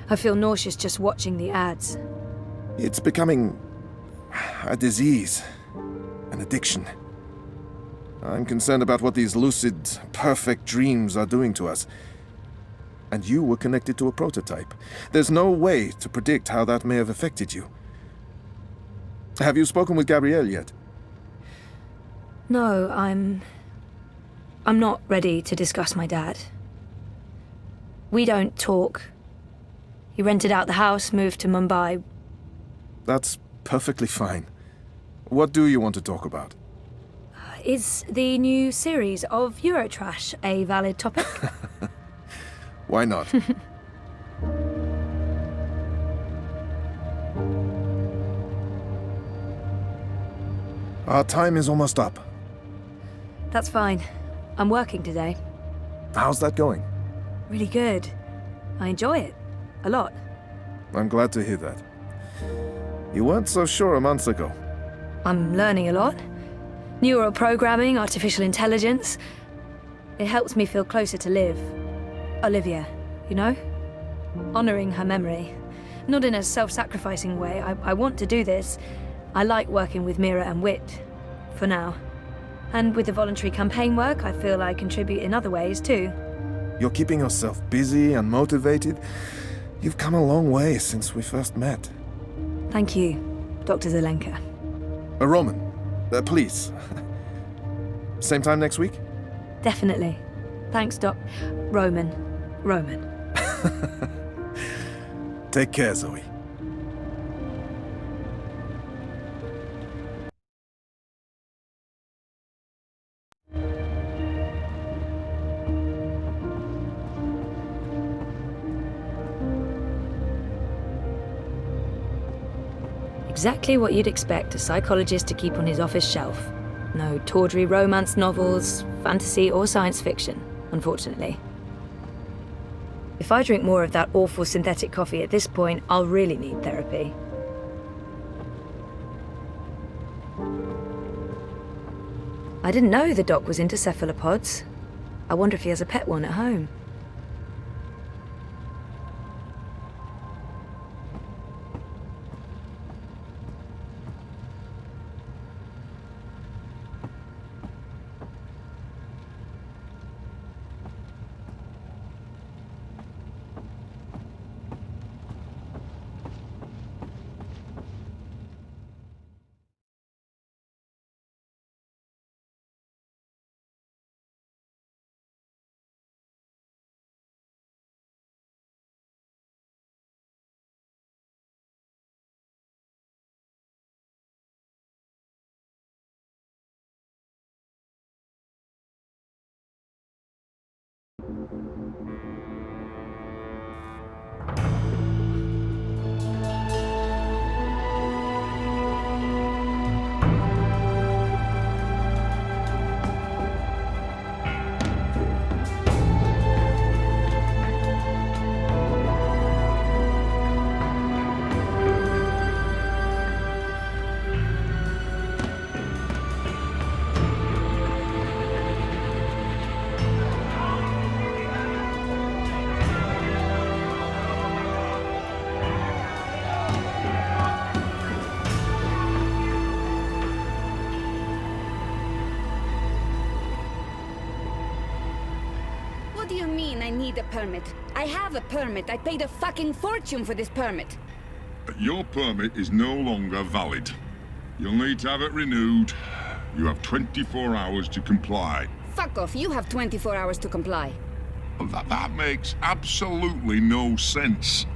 I feel nauseous just watching the ads. It's becoming a disease, an addiction. I'm concerned about what these lucid, perfect dreams are doing to us. And you were connected to a prototype. There's no way to predict how that may have affected you. Have you spoken with Gabrielle yet? No, I'm not ready to discuss my dad. We don't talk. He rented out the house, moved to Mumbai. That's perfectly fine. What do you want to talk about? Is the new series of Eurotrash a valid topic? Why not? Our time is almost up. That's fine. I'm working today. How's that going? Really good. I enjoy it. A lot. I'm glad to hear that. You weren't so sure a month ago. I'm learning a lot. Neural programming, artificial intelligence. It helps me feel closer to Liv. Olivia, you know? Honoring her memory. Not in a self-sacrificing way. I want to do this. I like working with Mira and Wit. For now. And with the voluntary campaign work, I feel I contribute in other ways too. You're keeping yourself busy and motivated. You've come a long way since we first met. Thank you, Dr. Zelenka. Roman, please. Same time next week? Definitely. Thanks, Doc. Roman. Take care, Zoe. Exactly what you'd expect a psychologist to keep on his office shelf. No tawdry romance novels, fantasy or science fiction, unfortunately. If I drink more of that awful synthetic coffee at this point, I'll really need therapy. I didn't know the doc was into cephalopods. I wonder if he has a pet one at home. What do you mean I need a permit? I have a permit. I paid a fucking fortune for this permit. Your permit is no longer valid. You'll need to have it renewed. You have 24 hours to comply. Fuck off. You have 24 hours to comply. That makes absolutely no sense.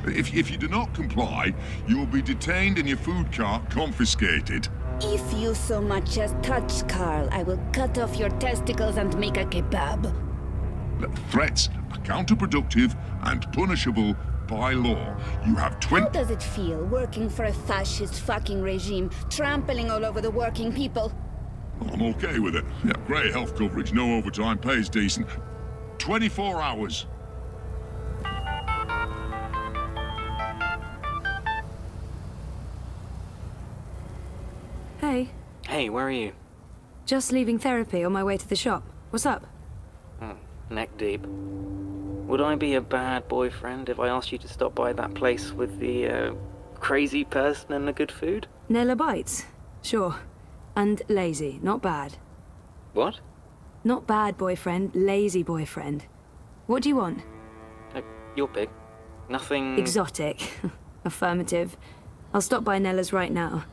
If you do not comply, you will be detained and your food cart confiscated. If you so much as touch Carl, I will cut off your testicles and make a kebab. Threats are counterproductive and punishable by law. You have How does it feel working for a fascist fucking regime, trampling all over the working people? I'm okay with it. Yeah, great health coverage, no overtime, pays decent. 24 hours. Hey. Hey, where are you? Just leaving therapy on my way to the shop. What's up? neck deep. Would I be a bad boyfriend if I asked you to stop by that place with the, crazy person and the good food? Nella bites? Sure. And lazy, not bad. What? Not bad boyfriend, lazy boyfriend. What do you want? Your pick. Nothing... Exotic. Affirmative. I'll stop by Nella's right now.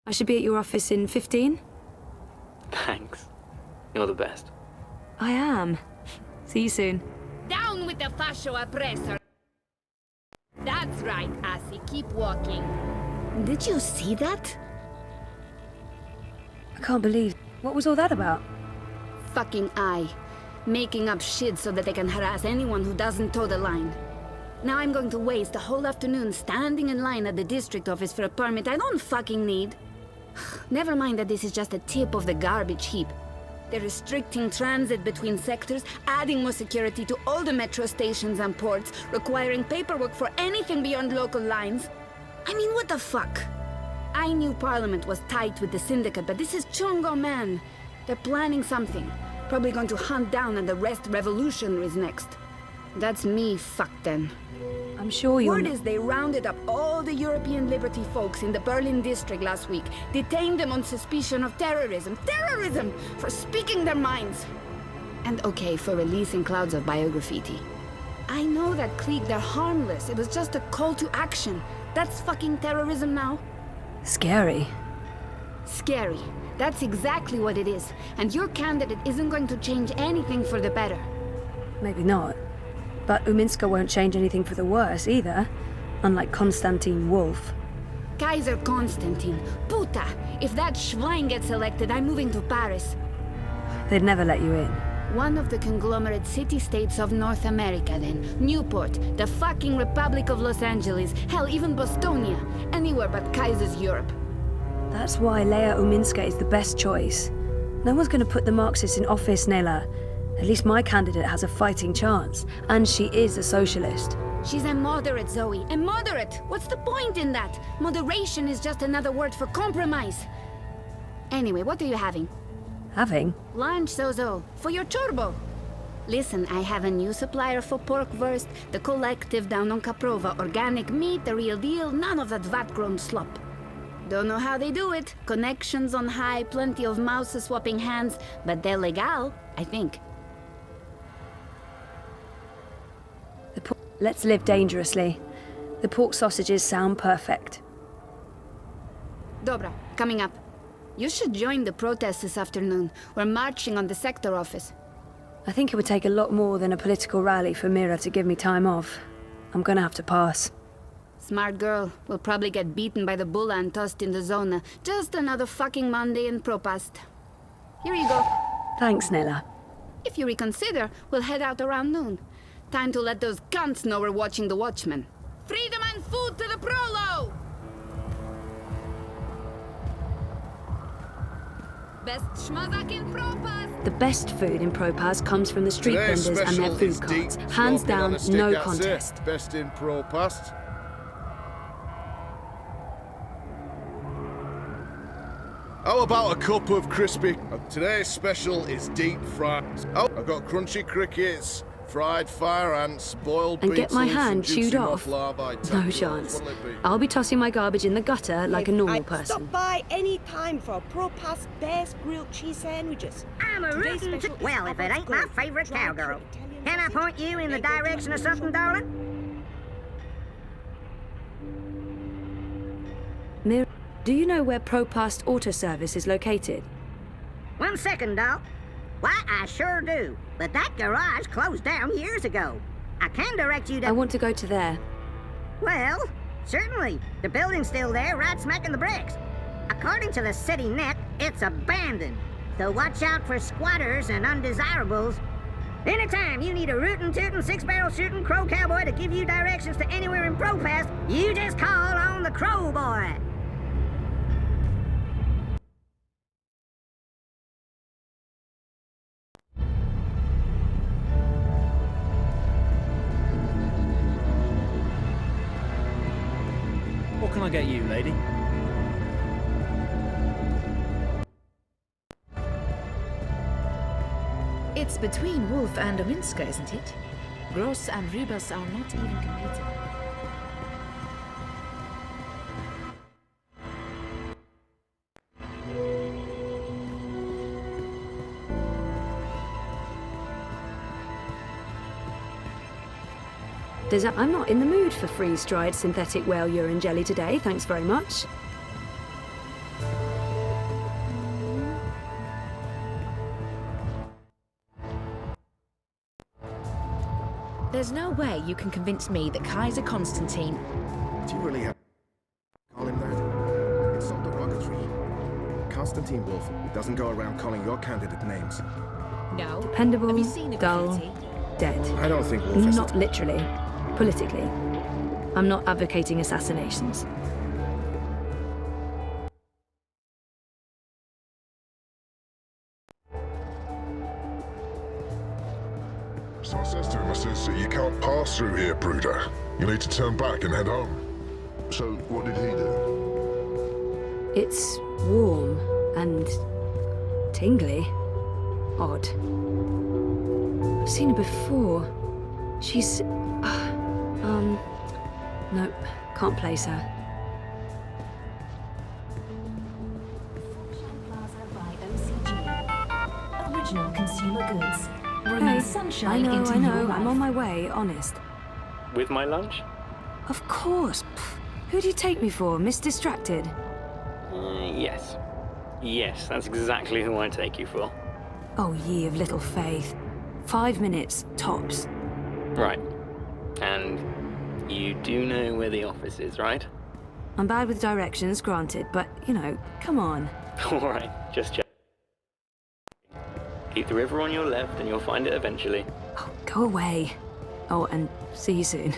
I should be at your office in 15? Thanks. You're the best. I am. See you soon. Down with the fascio oppressor! That's right, Assy. Keep walking. Did you see that? I can't believe... What was all that about? Fucking I. Making up shit so that they can harass anyone who doesn't toe the line. Now I'm going to waste the whole afternoon standing in line at the district office for a permit I don't fucking need. Never mind that this is just a tip of the garbage heap. They're restricting transit between sectors, adding more security to all the metro stations and ports, requiring paperwork for anything beyond local lines. I mean, what the fuck? I knew Parliament was tight with the Syndicate, but this is Chungo, man. They're planning something. Probably going to hunt down and arrest revolutionaries next. That's me fucked then. I'm sure you're... Word is they rounded up all the European Liberty folks in the Berlin district last week, detained them on suspicion of terrorism. Terrorism! For speaking their minds! And okay, for releasing clouds of biograffiti. I know that clique, they're harmless. It was just a call to action. That's fucking terrorism now. Scary. Scary. That's exactly what it is. And your candidate isn't going to change anything for the better. Maybe not. But Uminska won't change anything for the worse either, unlike Konstantin Wolf. Kaiser Konstantin. Puta! If that Schwein gets elected, I'm moving to Paris. They'd never let you in. One of the conglomerate city-states of North America, then. Newport, the fucking Republic of Los Angeles, hell, even Bostonia. Anywhere but Kaiser's Europe. That's why Leia Uminska is the best choice. No one's gonna put the Marxists in office, Nela. At least my candidate has a fighting chance. And she is a socialist. She's a moderate, Zoe. A moderate! What's the point in that? Moderation is just another word for compromise. Anyway, what are you having? Having? Lunch, Zozo. For your turbo. Listen, I have a new supplier for pork wurst, the collective down on Caprova. Organic meat, the real deal, none of that vat-grown slop. Don't know how they do it. Connections on high, plenty of mouses swapping hands, but they're legal, I think. Let's live dangerously. The pork sausages sound perfect. Dobra, coming up. You should join the protest this afternoon. We're marching on the sector office. I think it would take a lot more than a political rally for Mira to give me time off. I'm gonna have to pass. Smart girl. We'll probably get beaten by the bulla and tossed in the zona. Just another fucking Monday in Propast. Here you go. Thanks, Nella. If you reconsider, we'll head out around noon. Time to let those cunts know we're watching the Watchmen. Freedom and food to the Prolo! Best schmazak in Propas! The best food in Propas comes from the street Today's vendors and their special food is deep carts. Hands slopping on down, a stick, no that's it. contest. Best in Propast. How about a cup of crispy? Today's special is deep fried. Oh, I've got crunchy crickets, fried fire ants, boiled And get my beetroots, hand and juicy chewed off? larvae No tacos. chance. What'll it be? I'll be tossing my garbage in the gutter like a normal I'd person. stop by any time for Propast's best grilled cheese sandwiches. I'm a rootin' to... Well, if it ain't my favorite cowgirl. Can I point you in the direction of something, darling? Mir, do you know where Propast Auto Service is located? 1 second, doll. Why, I sure do. But that garage closed down years ago. I can direct you to... I want to go to there. Well, certainly. The building's still there, right smack in the bricks. According to the city net, it's abandoned. So watch out for squatters and undesirables. Anytime you need a rootin' tootin' six-barrel shooting crow cowboy to give you directions to anywhere in Propast, you just call on the Crow Boy. What can I get you, lady? It's between Wolf and Ominska, isn't it? Gross and Ribas are not even competing. I'm not in the mood for freeze-dried synthetic whale urine jelly today, thanks very much. There's no way you can convince me that Kaiser Constantine... Do you really have to call him that? It's not derogatory. Constantine Wolf doesn't go around calling your candidate names. No. Dependable, Have you seen a dull, graffiti? dead. I don't think Wolf has Not literally. Politically. I'm not advocating assassinations. So I says to him, I says, you can't pass through here, Bruder. You need to turn back and head home. So what did he do? It's warm and tingly. Odd. I've seen her before. She's... Nope, can't place her. Original consumer goods. Bringing sunshine I into know, your life. I'm on my way, honest. With my lunch? Of course. Who do you take me for, Miss Distracted? Yes. Yes, that's exactly who I take you for. Oh, ye of little faith. 5 minutes, tops. Right. And you do know where the office is, right? I'm bad with directions, granted, but, you know, come on. Alright, just check. Keep the river on your left and you'll find it eventually. Go away. Oh, and see you soon.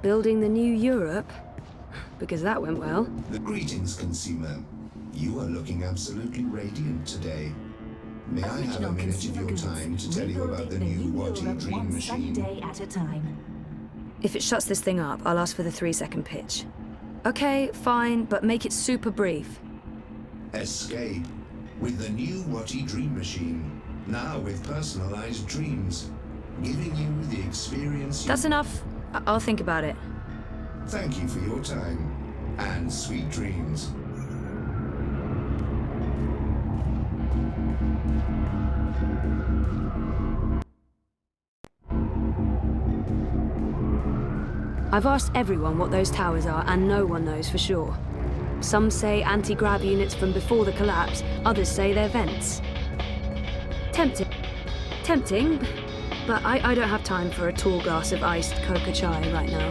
Building the new Europe? Because that went well. Greetings, consumer. You are looking absolutely radiant today. May I have a minute of your time to tell you about the new Wati Dream Machine? Day at a time. If it shuts this thing up, I'll ask for the 3-second pitch. Okay, fine, but make it super brief. Escape with the new Wati Dream Machine. Now with personalized dreams, giving you the experience. That's enough. I'll think about it. Thank you for your time and sweet dreams. I've asked everyone what those towers are, and no one knows for sure. Some say anti-grav units from before the collapse, others say they're vents. Tempting. Tempting, but I don't have time for a tall glass of iced coca chai right now.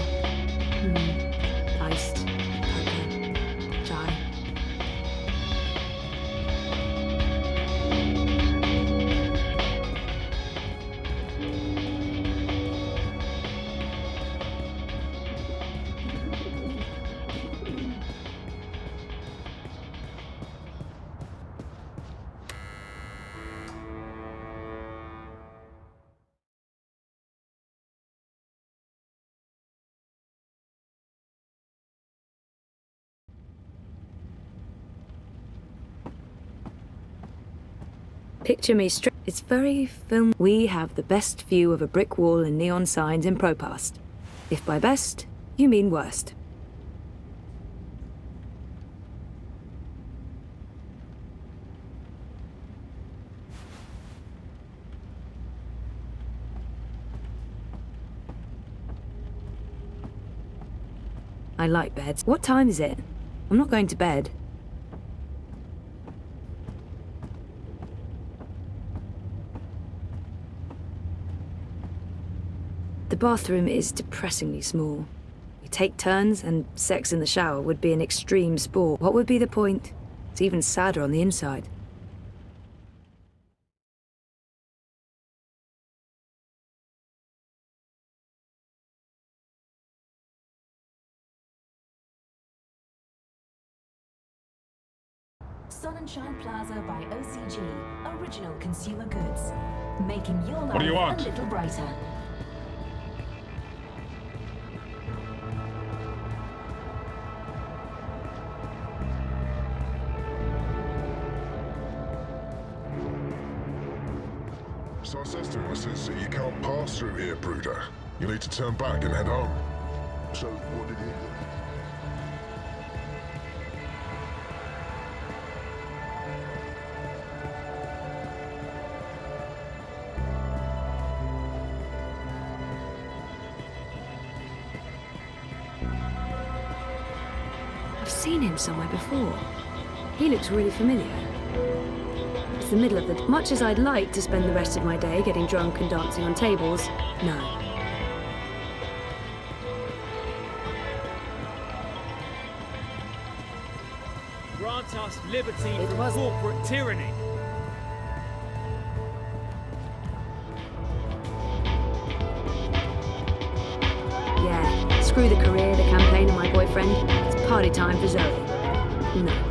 Iced coca chai. Picture me straight. It's very film. We have the best view of a brick wall and neon signs in Propast. If by best, you mean worst. I like beds. What time is it? I'm not going to bed. The bathroom is depressingly small. We take turns, and sex in the shower would be an extreme sport. What would be the point? It's even sadder on the inside. Sunshine Plaza by OCG, original consumer goods, making your life What do you want? a little brighter. So I says to him, I says, you can't pass through here, Brooder. You need to turn back and head home. So what did he do? I've seen him somewhere before. He looks really familiar. It's the middle of the... Much as I'd like to spend the rest of my day getting drunk and dancing on tables, no. Grant us liberty from corporate tyranny. Yeah, screw the career, the campaign, and my boyfriend. It's party time for Zoe. No.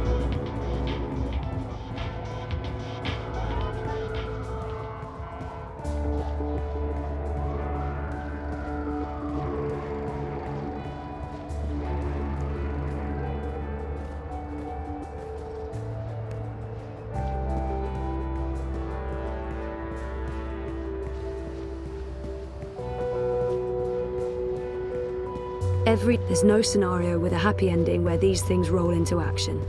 There's no scenario with a happy ending where these things roll into action.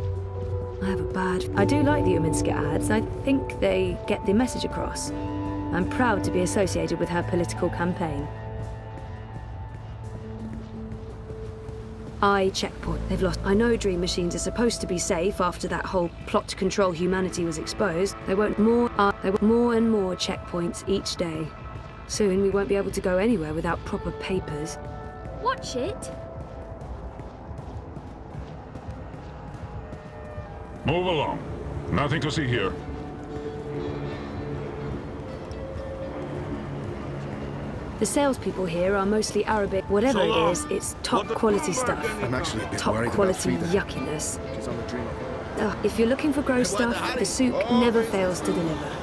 I do like the Uminska ads. I think they get the message across. I'm proud to be associated with her political campaign. Checkpoint. They've lost. I know dream machines are supposed to be safe after that whole plot to control humanity was exposed. There won't more and more checkpoints each day. Soon we won't be able to go anywhere without proper papers. Watch it. Move along. Nothing to see here. The salespeople here are mostly Arabic. Whatever it is, it's top quality stuff. I'm actually a bit top worried quality about Frida. yuckiness. She's on the dream. If you're looking for gross stuff, the souk never fails to deliver.